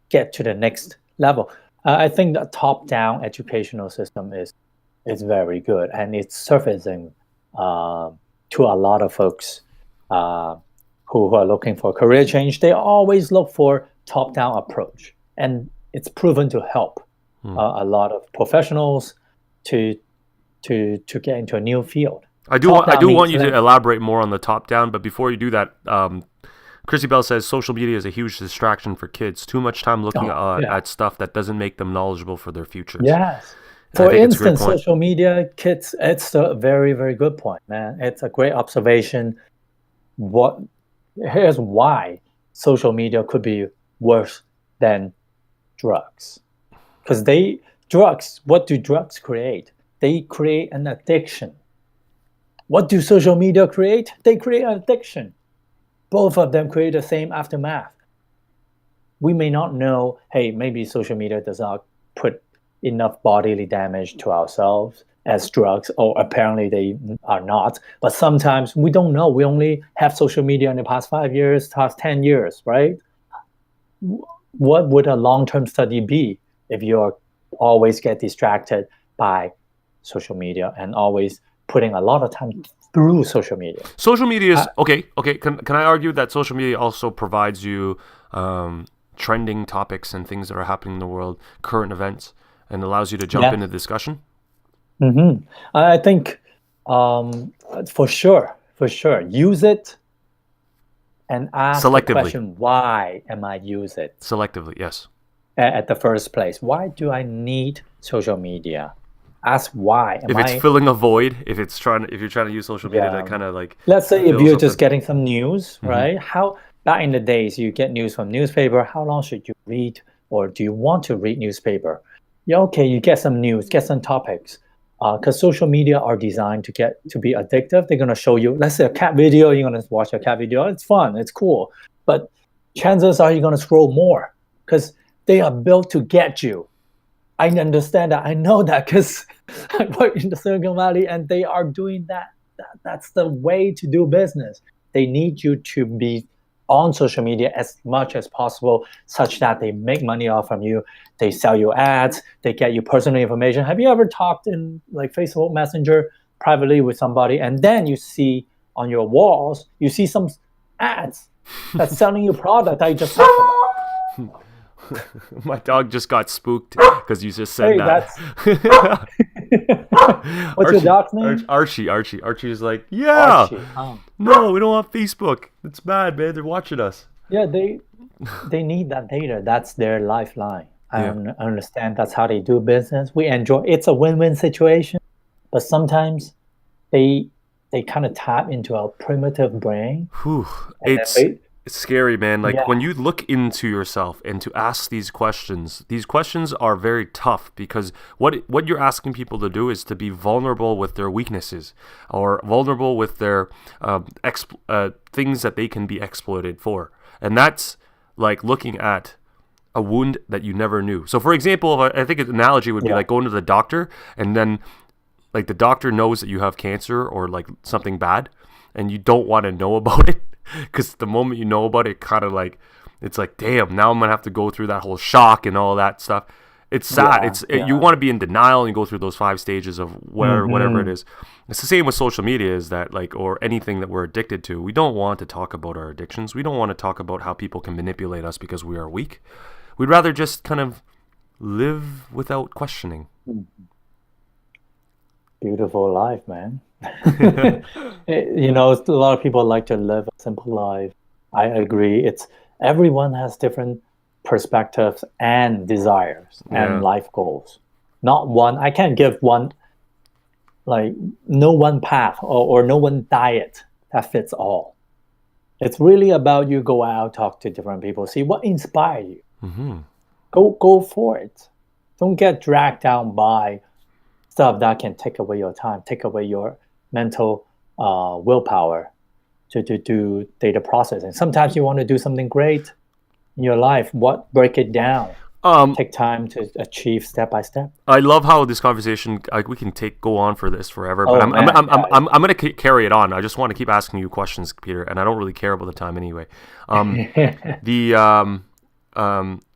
get to the next level. I think the top-down educational system is very good, and it's surfacing to a lot of folks who are looking for career change. They always look for top-down approach, and it's proven to help a lot of professionals to get into a new field. I do want you to elaborate more on the top-down, but before you do that, Chrissy Bell says social media is a huge distraction for kids. Too much time looking at stuff that doesn't make them knowledgeable for their futures. Yes. For instance, social media, kids, it's a very, very good point, man. It's a great observation. Here's why social media could be worse than drugs. Because what do drugs create? They create an addiction. What do social media create? They create an addiction. Both of them create the same aftermath. We may not know, hey, maybe social media does not put enough bodily damage to ourselves as drugs, or apparently they are not. But sometimes we don't know. We only have social media in the past 5 years, past 10 years, right? What would a long-term study be if you always get distracted by social media and always putting a lot of time through social media? Social media is okay. Can I argue that social media also provides you trending topics and things that are happening in the world, current events, and allows you to jump into discussion? I think for sure, use it and ask the question, why am I use it? Selectively, yes. At the first place, why do I need social media? Ask why. If it's filling a void, if you're trying to use social media to kind of like, let's say if you're just getting some news, right? How back in the days you get news from newspaper, how long should you read, or do you want to read newspaper? Yeah, okay, you get some news, get some topics. Because social media are designed to be addictive. They're gonna show you, let's say, a cat video. You're gonna watch a cat video. It's fun, it's cool, but chances are you're gonna scroll more because they are built to get you. I understand that. I know that because I work in the Silicon Valley, and they are doing that. That's the way to do business. They need you to be on social media as much as possible, such that they make money off from you. They sell you ads. They get you personal information. Have you ever talked in like Facebook Messenger privately with somebody, and then you see on your walls, you see some ads that's selling you product that you just talked about? My dog just got spooked because you just said that. What's your dog's name? Archie. Archie is like, yeah. No, we don't want Facebook. It's bad, man. They're watching us. Yeah, they need that data. That's their lifeline. I understand that's how they do business. We enjoy. It's a win-win situation, but sometimes they kind of tap into our primitive brain. It's scary, man. Like when you look into yourself and to ask these questions are very tough, because what you're asking people to do is to be vulnerable with their weaknesses, or vulnerable with their things that they can be exploited for. And that's like looking at a wound that you never knew. So for example, I think an analogy would be like going to the doctor, and then like the doctor knows that you have cancer or like something bad, and you don't want to know about it. Because the moment you know about it, kind of like, it's like, damn, now I'm going to have to go through that whole shock and all that stuff. It's sad. You want to be in denial and go through those 5 stages of whatever it is. It's the same with social media, is that like, or anything that we're addicted to. We don't want to talk about our addictions. We don't want to talk about how people can manipulate us because we are weak. We'd rather just kind of live without questioning. Beautiful life, man. You know, a lot of people like to live a simple life. I agree. Everyone has different perspectives and desires and life goals. Not one. I can't give one, like, no one path or no one diet that fits all. It's really about you go out, talk to different people, see what inspires you. Go for it. Don't get dragged down by stuff that can take away your time, take away your mental willpower. to do data processing. Sometimes you want to do something great in your life. What break it down? Take time to achieve step by step. I love how this conversation, we can go on for this forever, but I'm going to carry it on. I just want to keep asking you questions, Peter, and I don't really care about the time anyway.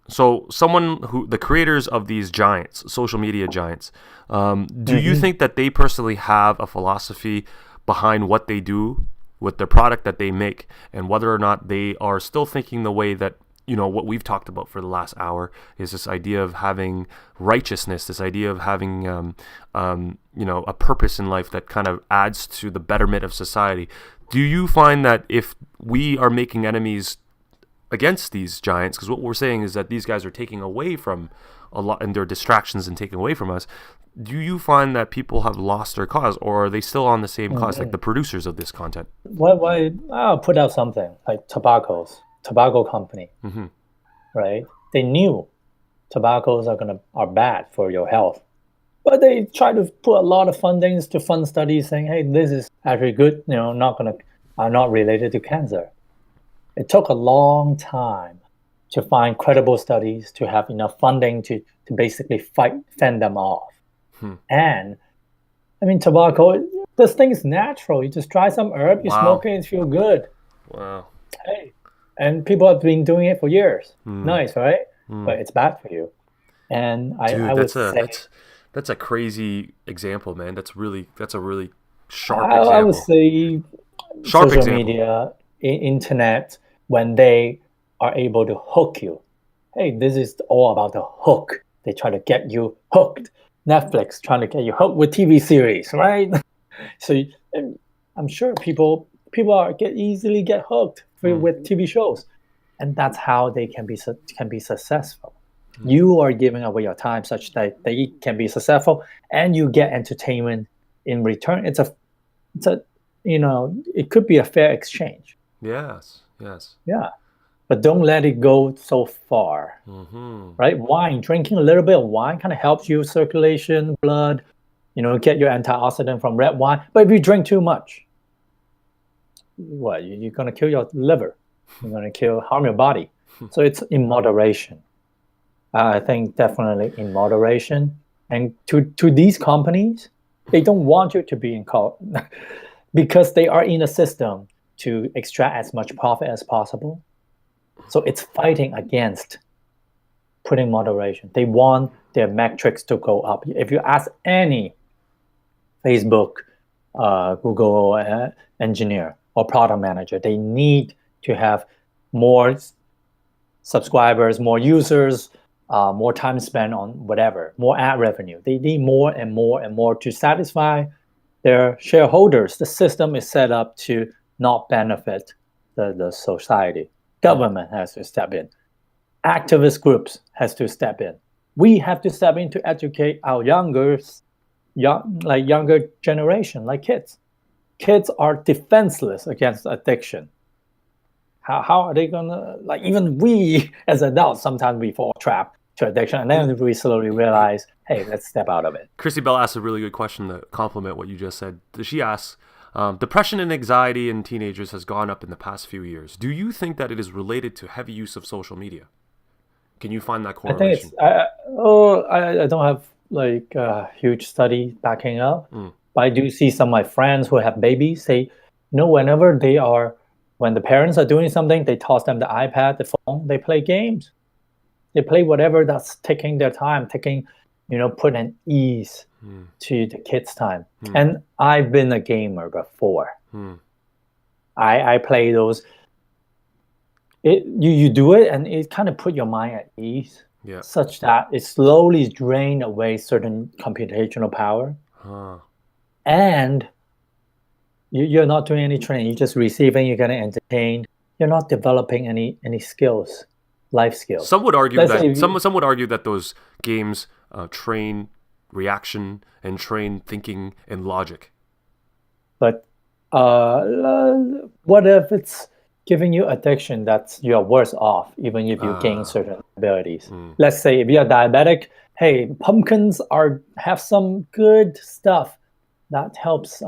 So the creators of these giants, social media giants, do you think that they personally have a philosophy behind what they do with the product that they make, and whether or not they are still thinking the way that, what we've talked about for the last hour is this idea of having righteousness, this idea of having, a purpose in life that kind of adds to the betterment of society. Do you find that if we are making enemies against these giants, because what we're saying is that these guys are taking away from a lot, and their distractions and taking away from us, do you find that people have lost their cause, or are they still on the same cause, like the producers of this content? Why I'll put out something like tobacco company, right? They knew tobaccos are bad for your health, but they try to put a lot of fundings to fund studies saying, hey, this is actually good, not related to cancer. It took a long time to find credible studies, to have enough funding to basically fend them off. And I mean, tobacco, this thing is natural. You just try some herb, you smoke it, and feel good. Wow. Hey, and people have been doing it for years. Nice, right? But it's bad for you. And I would say that's a crazy example, man. That's a really sharp example. I would say social media, internet, when they are able to hook you. Hey, this is all about the hook. They try to get you hooked. Netflix trying to get you hooked with TV series, right? So I'm sure people easily get hooked with TV shows, and that's how they can be successful. You are giving away your time such that they can be successful, and you get entertainment in return. It's a it could be a fair exchange. Yes. Yeah. But don't let it go so far, right? Drinking a little bit of wine kind of helps you circulation, blood, get your antioxidant from red wine. But if you drink too much, what? You're going to kill your liver. You're going to harm your body. So it's in moderation. I think definitely in moderation. And to these companies, they don't want you to be in because they are in a system to extract as much profit as possible. So it's fighting against putting moderation. They want their metrics to go up. If you ask any Facebook, Google engineer or product manager, they need to have more subscribers, more users, more time spent on whatever, more ad revenue. They need more and more and more to satisfy their shareholders. The system is set up to not benefit the society. Government has to step in. Activist groups has to step in. We have to step in to educate our younger generation, like kids. Kids are defenseless against addiction. How are they gonna, even we as adults, sometimes we fall trapped to addiction, and then we slowly realize, hey, let's step out of it. Christy Bell asked a really good question to complement what you just said. She asks, depression and anxiety in teenagers has gone up in the past few years. Do you think that it is related to heavy use of social media? Can you find that correlation? I don't have a huge study backing up, but I do see some of my friends who have babies say, whenever when the parents are doing something, they toss them the iPad, the phone, they play games. They play whatever that's taking their time, put an ease to the kids' time. And I've been a gamer before. I play those. You do it, and it kind of put your mind at ease, such that it slowly drains away certain computational power. And you're not doing any training. You're just receiving. You're getting entertained. You're not developing any skills, life skills. Some would argue some would argue that those games train reaction and train thinking and logic. But what if it's giving you addiction that's you're worse off, even if you gain certain abilities? Let's say if you're diabetic, hey, pumpkins have some good stuff that helps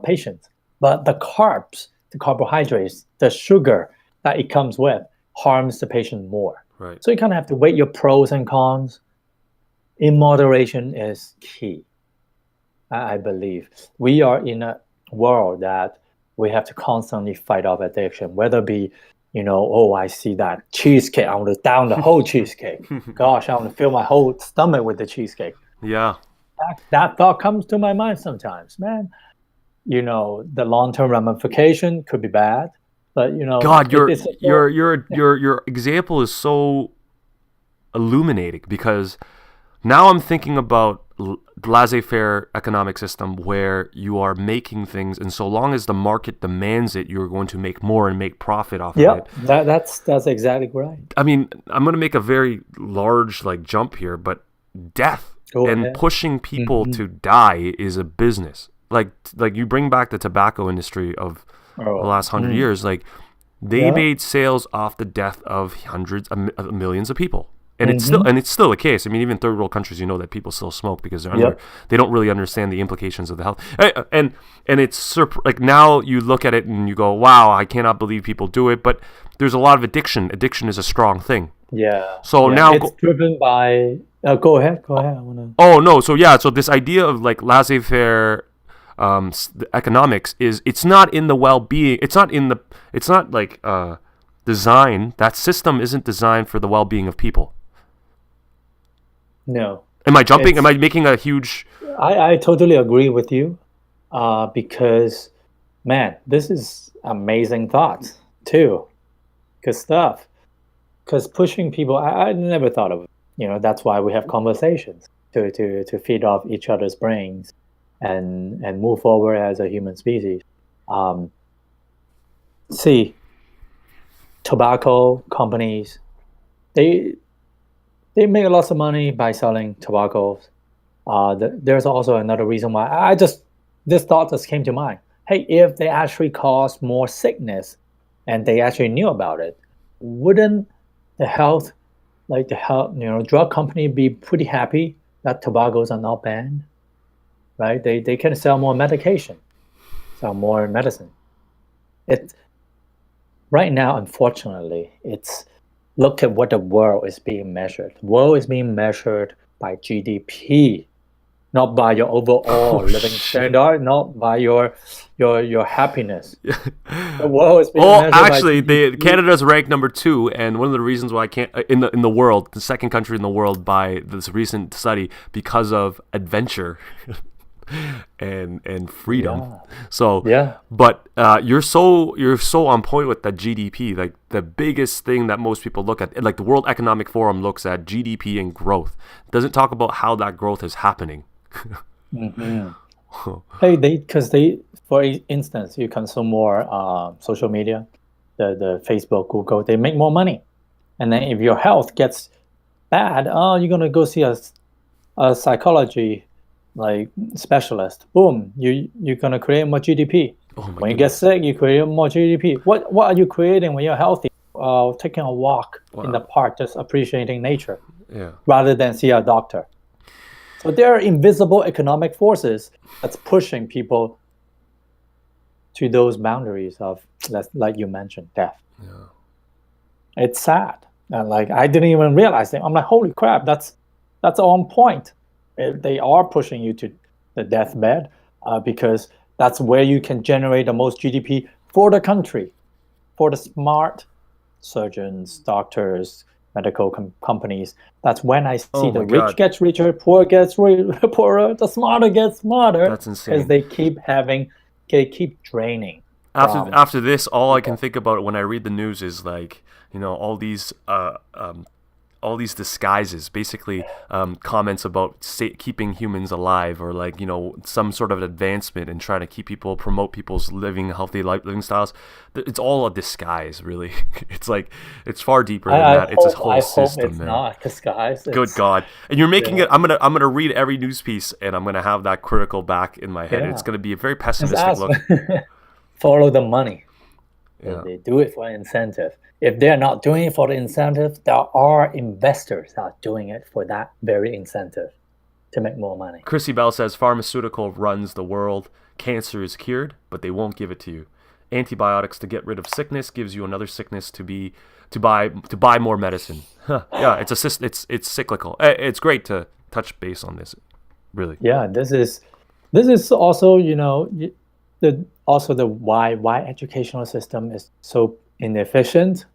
patients. But the carbs the carbohydrates, the sugar that it comes with harms the patient more. Right. So you kind of have to weigh your pros and cons. In moderation is key. I believe we are in a world that we have to constantly fight off addiction, whether it be, oh, I see that cheesecake, I want to down the whole cheesecake. Gosh, I want to fill my whole stomach with the cheesecake. Yeah. That thought comes to my mind sometimes, man. The long-term ramification could be bad, but God, your example is so illuminating, because now I'm thinking about laissez-faire economic system where you are making things, and so long as the market demands it, you're going to make more and make profit off of it. That's exactly right. I mean, I'm going to make a very large jump here, but death pushing people to die is a business. Like you bring back the tobacco industry of the last 100 years, they made sales off the death of hundreds of millions of people. And it's still the case. I mean, even third world countries, that people still smoke because they don't really understand the implications of the health. And it's now you look at it and you go, wow, I cannot believe people do it. But there's a lot of addiction. Addiction is a strong thing. Yeah. So now it's driven by. Go ahead. Oh no. So this idea of laissez-faire economics it's not in the well-being. It's not design. That system isn't designed for the well-being of people. No. Am I jumping? Am I making a huge... I totally agree with you, because, man, this is amazing thoughts, too. Good stuff. Because pushing people, I never thought of it. That's why we have conversations, to feed off each other's brains and move forward as a human species. See, tobacco companies, they make lots of money by selling tobacco. There's also another reason why this thought just came to mind. Hey, if they actually caused more sickness and they actually knew about it, wouldn't the drug company be pretty happy that tobaccos are not banned? Right? They can sell more medication, sell more medicine. Right now, unfortunately, look at what the world is being measured. The world is being measured by GDP, not by your overall living standard, not by your happiness. The world is being measured actually, by GDP. Canada's ranked number 2, and one of the reasons why I can't in the world, the second country in the world by this recent study, because of adventure. and freedom. But you're so on point with that GDP. The biggest thing that most people look at, the World Economic Forum looks at GDP and growth. It doesn't talk about how that growth is happening. Hey, for instance, you consume more social media, the Facebook, Google, they make more money. And then if your health gets bad, you're gonna go see a psychology specialist. Boom, you're gonna create more GDP. When you get sick, you create more GDP. What are you creating when you're healthy? Taking a walk in the park, just appreciating nature, rather than see a doctor. So there are invisible economic forces that's pushing people to those boundaries of, like you mentioned, death. It's sad, and I didn't even realize it. I'm like, holy crap, that's on point. They are pushing you to the deathbed, because that's where you can generate the most GDP for the country, for the smart surgeons, doctors, medical companies. That's when I see the rich gets richer, poor gets poorer, the smarter gets smarter. That's insane. Because they keep draining. After this, all I can think about when I read the news is all these disguises, basically comments about keeping humans alive, or some sort of advancement and trying to promote people's healthy living styles. It's all a disguise, really. It's far deeper than that. It's a whole system, it's not disguise. Good God! And you're making it. I'm gonna read every news piece, and I'm gonna have that critical back in my head. It's gonna be a very pessimistic look. Follow the money. They do it for incentive. If they're not doing it for the incentive, there are investors that are doing it for that very incentive to make more money. Chrissy Bell says, pharmaceutical runs the world. Cancer is cured, but they won't give it to you. antibiotics to get rid of sickness gives you another sickness to buy more medicine. Yeah, it's cyclical. It's great to touch base on this, really. Yeah, this is also, the why educational system is so inefficient.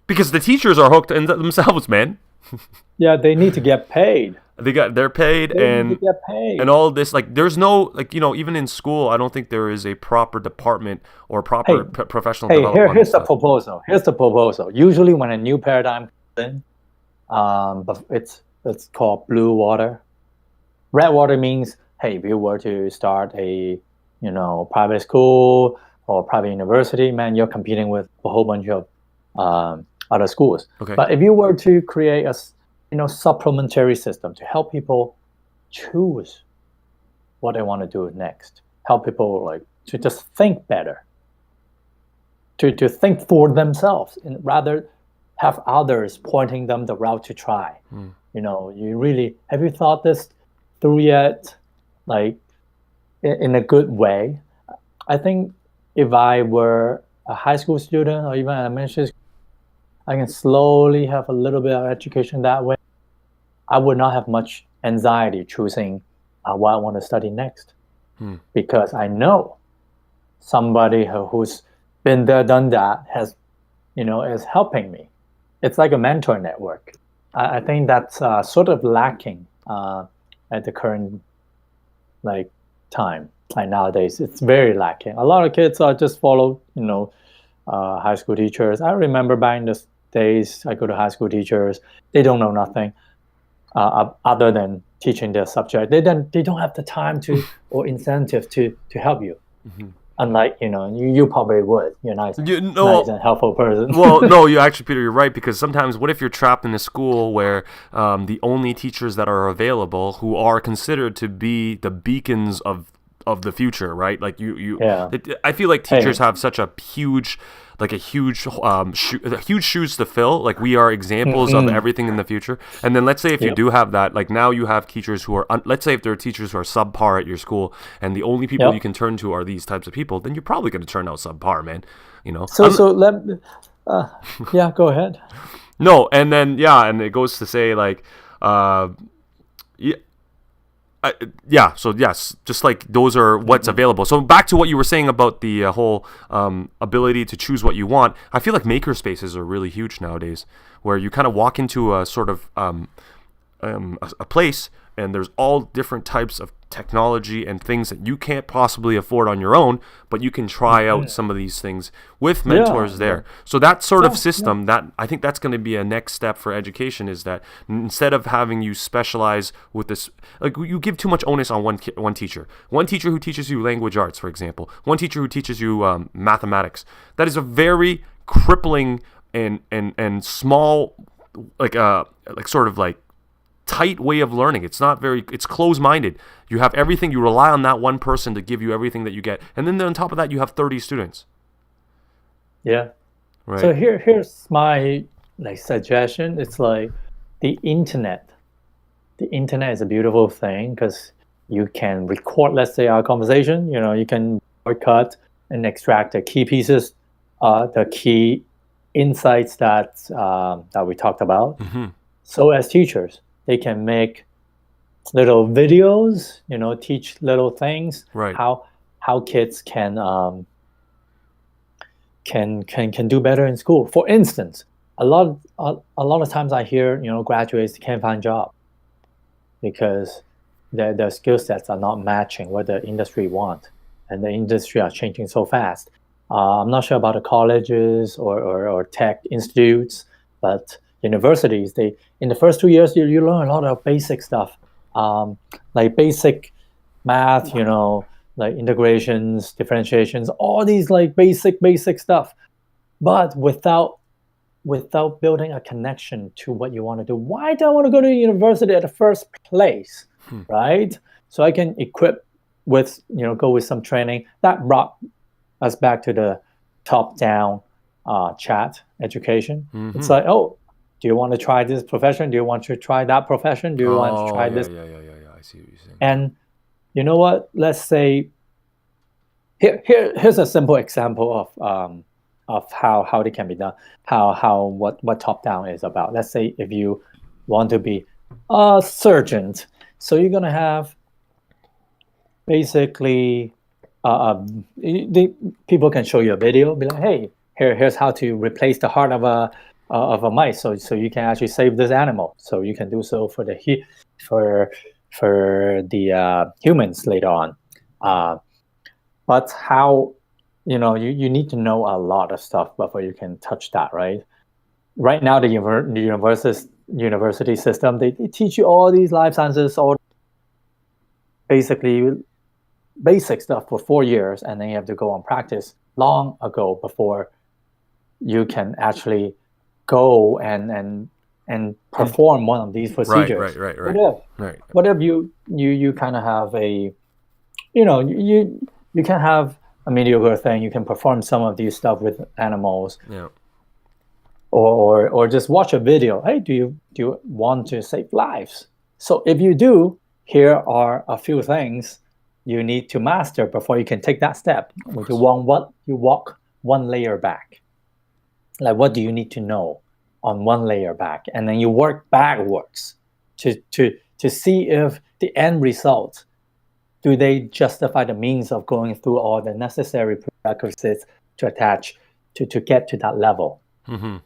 Because the teachers are hooked in themselves, man. Yeah, they need to get paid. They're paid They need to get paid. and all this, like there's no, like, even in school I don't think there is a proper department or proper professional Hey, development on here's this the stuff. proposal. Here's the proposal. Usually, when a new paradigm comes in, but it's called blue water. Red water means, hey, if you were to start a private school or private university, man, you're competing with a whole bunch of other schools. Okay. But if you were to create a supplementary system to help people choose what they want to do next, help people like to just think better, to think for themselves, and rather have others pointing them the route to try. You really have you thought this through yet? Like in a good way. I think if I were a high school student or even an elementary school, I can slowly have a little bit of education that way. I would not have much anxiety choosing what I want to study next, because I know somebody who's been there, done that, is helping me. It's like a mentor network. I think that's sort of lacking at the current time. Like nowadays, it's very lacking. A lot of kids are just follow high school teachers. I remember back in the days, I go to high school teachers. They don't know nothing other than teaching their subject. They don't have the time or incentive to help you. Unlike you probably would. You're nice and helpful person. Well, no, you actually, Peter, you're right, because sometimes what if you're trapped in a school where the only teachers that are available who are considered to be the beacons of the future, right? Like I feel like teachers have such a huge huge shoes to fill. Like we are examples of everything in the future. And then let's say if you do have that, like now you have teachers who are let's say if there are teachers who are subpar at your school, and the only people you can turn to are these types of people, then you're probably going to turn out subpar, man. Yeah, go ahead. No, and then and it goes to say like so yes, just like those are what's available. So back to what you were saying about the whole ability to choose what you want. I feel like makerspaces are really huge nowadays, where you kind of walk into a sort of a place, and there's all different types of technology and things that you can't possibly afford on your own, but you can try out some of these things with mentors there. So that sort of system, that I think that's going to be a next step for education, is that instead of having you specialize with this, like you give too much onus on one teacher who teaches you language arts, for example, one teacher who teaches you mathematics. That is a very crippling and small, like sort of like tight way of learning. It's closed-minded. You have everything, you rely on that one person to give you everything that you get, and then on top of that you have 30 students. Yeah. Right. So here's my suggestion. It's like the internet is a beautiful thing because you can record, let's say, our conversation. You can cut and extract the key pieces, the key insights that we talked about. So as teachers, they can make little videos, teach little things, right? How kids can do better in school. For instance, a lot of times I hear graduates can't find job because their skill sets are not matching what the industry want, and the industry are changing so fast. I'm not sure about the colleges or tech institutes, but universities, in the first 2 years you learn a lot of basic stuff, like basic math, like integrations, differentiations, all these like basic stuff, but without building a connection to what you want to do. Why do I want to go to university at the first place, right? So I can equip with go with some training. That brought us back to the top-down chat education. It's like, oh, do you want to try this profession? Do you want to try that profession? Do you want to try this? Yeah. I see what you're saying. And you know what? Let's say Here's a simple example of how it can be done. How what top down is about. Let's say if you want to be a surgeon, so you're gonna have basically people can show you a video, be like, hey, here's how to replace the heart of a mice, so you can actually save this animal. So you can do so for the humans later on. But how, you need to know a lot of stuff before you can touch that, right? Right now, the university system, they teach you all these life sciences, all basically basic stuff for 4 years, and then you have to go on practice long ago before you can actually go and perform one of these procedures. Right. What if you kind of have you can have a mediocre thing, you can perform some of these stuff with animals, Yeah. or just watch a video. Hey, do you want to save lives? So if you do, here are a few things you need to master before you can take that step. You walk one layer back. Like, what do you need to know on one layer back, and then you work backwards to see if the end result, do they justify the means of going through all the necessary prerequisites to attach to get to that level. Mm-hmm.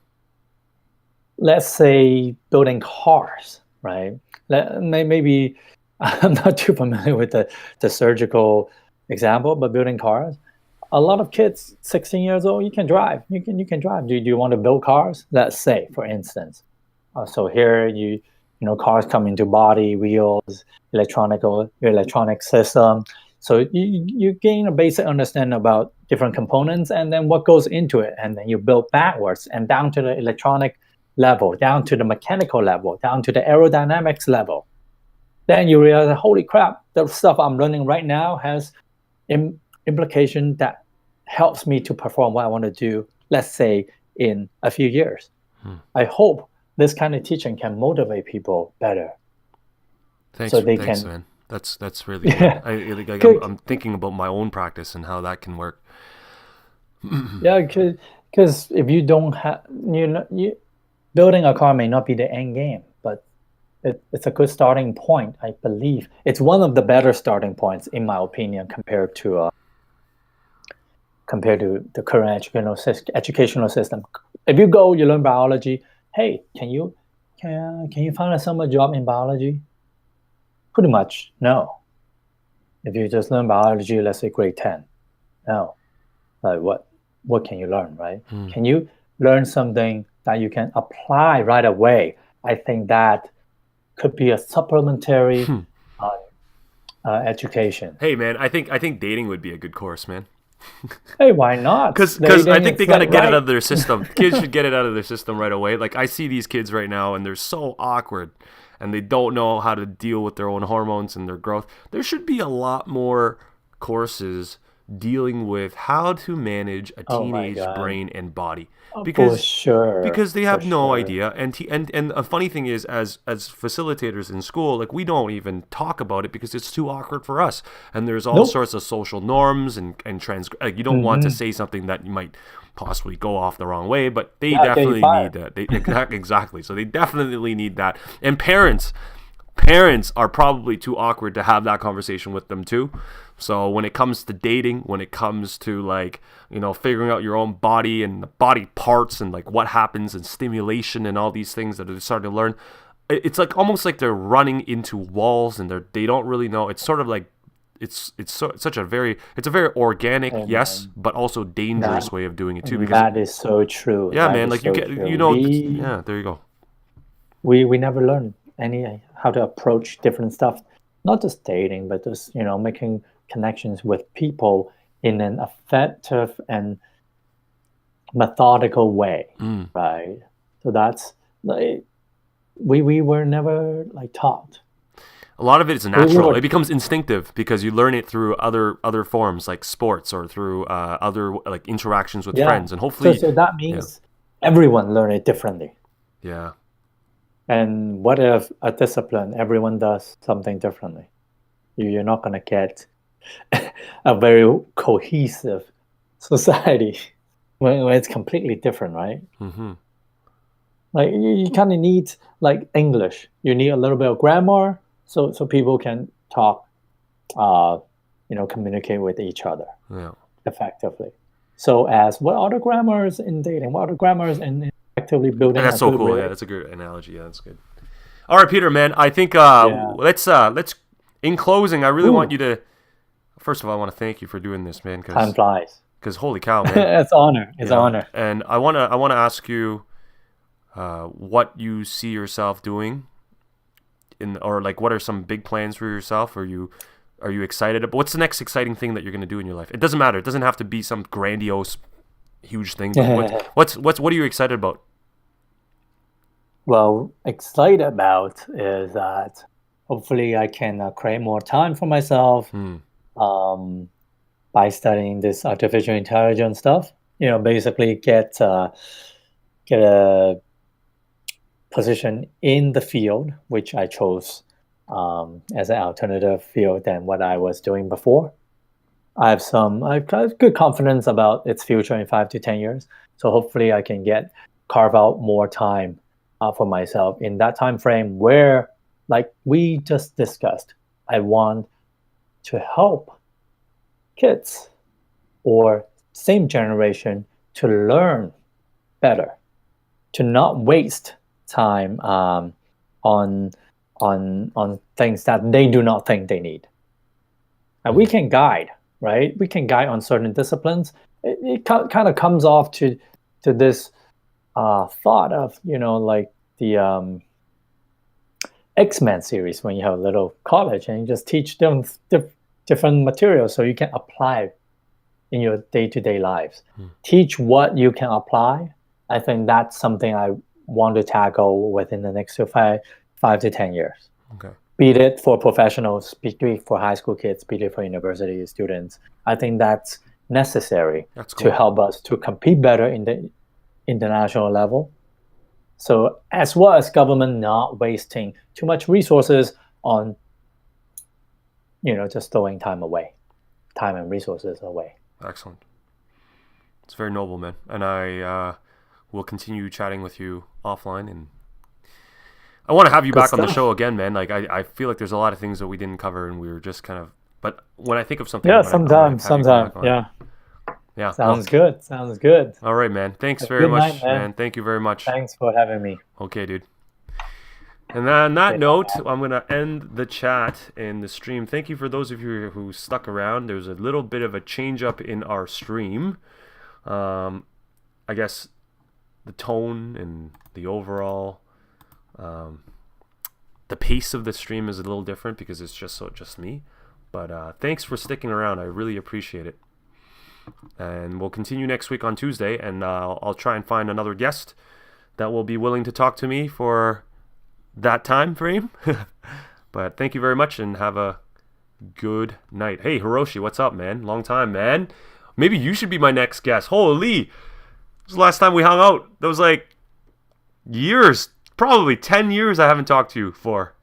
Let's say building cars, right? Maybe I'm not too familiar with the surgical example, but building cars, a lot of kids 16 years old, you can drive. You can drive. Do you want to build cars? Let's say, for instance. So here cars come into body, wheels, electronic system. So you gain a basic understanding about different components and then what goes into it, and then you build backwards and down to the electronic level, down to the mechanical level, down to the aerodynamics level. Then you realize, holy crap, the stuff I'm learning right now has implication that helps me to perform what I want to do, let's say, in a few years. I hope this kind of teaching can motivate people better. Thanks, man. That's really good. I'm thinking about my own practice and how that can work. Yeah, because if you don't have, building a car may not be the end game, but it's a good starting point. I believe it's one of the better starting points, in my opinion, compared to the current educational system. If you learn biology. Hey, can you find a summer job in biology? Pretty much no. If you just learn biology, let's say grade 10, no. Like what can you learn, right? Can you learn something that you can apply right away? I think that could be a supplementary education. Hey man, I think dating would be a good course, man. Hey, why not? Because I think they gotta get it out of their system. Kids should get it out of their system right away. Like I see these kids right now, and they're so awkward, and they don't know how to deal with their own hormones and their growth. There should be a lot more courses dealing with how to manage a teenage brain and body. Because they have no idea, and a funny thing is, as facilitators in school, like we don't even talk about it because it's too awkward for us, and there's all sorts of social norms and you don't want to say something that you might possibly go off the wrong way, but they definitely need that. Exactly. So they definitely need that, and parents are probably too awkward to have that conversation with them too. So when it comes to dating, when it comes to figuring out your own body and the body parts and like what happens and stimulation and all these things that they're starting to learn, it's like almost like they're running into walls and they don't really know. It's sort of like it's a very organic, but also dangerous way of doing it too. Because that is so true. Yeah, man. Like there you go. We never learn how to approach different stuff, not just dating, but just making connections with people in an effective and methodical way, right? So that's like we were never taught. A lot of it is natural. It becomes instinctive because you learn it through other forms like sports or through other like interactions with friends, and hopefully. So that means everyone learn it differently. Yeah. And what if a discipline everyone does something differently? You're not gonna get a very cohesive society when it's completely different, right? Mm-hmm. Like you kind of need like English. You need a little bit of grammar so people can talk, uh, communicate with each other Yeah. effectively. So as what are the grammars in dating? What are the grammars in effectively And building that's a so good cool. Yeah, relationship? that's a good analogy. Yeah, that's good. All right, Peter, man. I think Yeah. let's in closing, I really want Ooh, you to first of all, I want to thank you for doing this, man, time because flies. holy cow, man. It's honor. It's Yeah, honor. and I wanna ask you what you see yourself doing or like what are some big plans for yourself? Are you excited? What's the next exciting thing that you're gonna do in your life? It doesn't matter. It doesn't have to be some grandiose, huge thing. But what are you excited about? Well, excited about is that hopefully I can create more time for myself Hmm. um, by studying this artificial intelligence stuff. Basically get a position in the field, which I chose as an alternative field than what I was doing before. I've got good confidence about its future in 5 to 10 years. So hopefully I can carve out more time for myself in that time frame where, like we just discussed, I want to help kids or same generation to learn better, to not waste time on on things that they do not think they need. And we Hmm. can guide, right? We can guide on certain disciplines. It kind of comes off to this thought of like the X-Men series when you have a little college and you just teach them different materials so you can apply in your day-to-day lives. Hmm. Teach what you can apply. I think that's something I want to tackle within the next 5 to 10 years. Okay. Be it for professionals, be it for high school kids, be it for university students. I think that's necessary That's to cool. help us to compete better in the international level. So as well as government not wasting too much resources on, just throwing time and resources away. Excellent. It's very noble, man. And I will continue chatting with you offline. And I want to have you Good back on the stuff. show again, man. Like I feel like there's a lot of things that we didn't cover, and we were just kind of. But when I think of something, Yeah, I'm gonna have you come sometime. back on. Yeah. Yeah. Well. Sounds good. Sounds good. All right, man. Thanks Have a very good night, much, man. man. Thank you very much. Thanks for having me. Okay, dude. And on that Okay, bye note, now. I'm going to end the chat and the stream. Thank you for those of you who stuck around. There's a little bit of a change up in our stream. I guess the tone and the overall, the pace of the stream is a little different because it's just me. But thanks for sticking around. I really appreciate it. And we'll continue next week on Tuesday, and I'll try and find another guest that will be willing to talk to me for that time frame. But thank you very much and have a good night. Hey, Hiroshi, what's up, man? Long time, man. Maybe you should be my next guest. Holy, this was the last time we hung out. That was like years, probably 10 years I haven't talked to you for.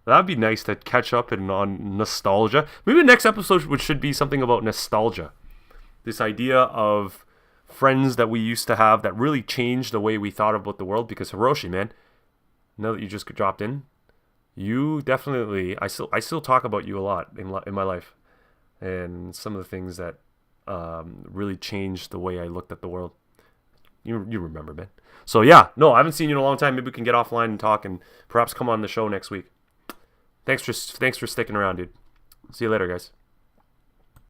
That'd be nice to catch up and on nostalgia. Maybe the next episode should be something about nostalgia. This idea of friends that we used to have that really changed the way we thought about the world. Because Hiroshi, man, now that you just dropped in, you definitely I still talk about you a lot in my life, and some of the things that really changed the way I looked at the world. You remember, man. So yeah, no, I haven't seen you in a long time. Maybe we can get offline and talk, and perhaps come on the show next week. Thanks for sticking around, dude. See you later, guys.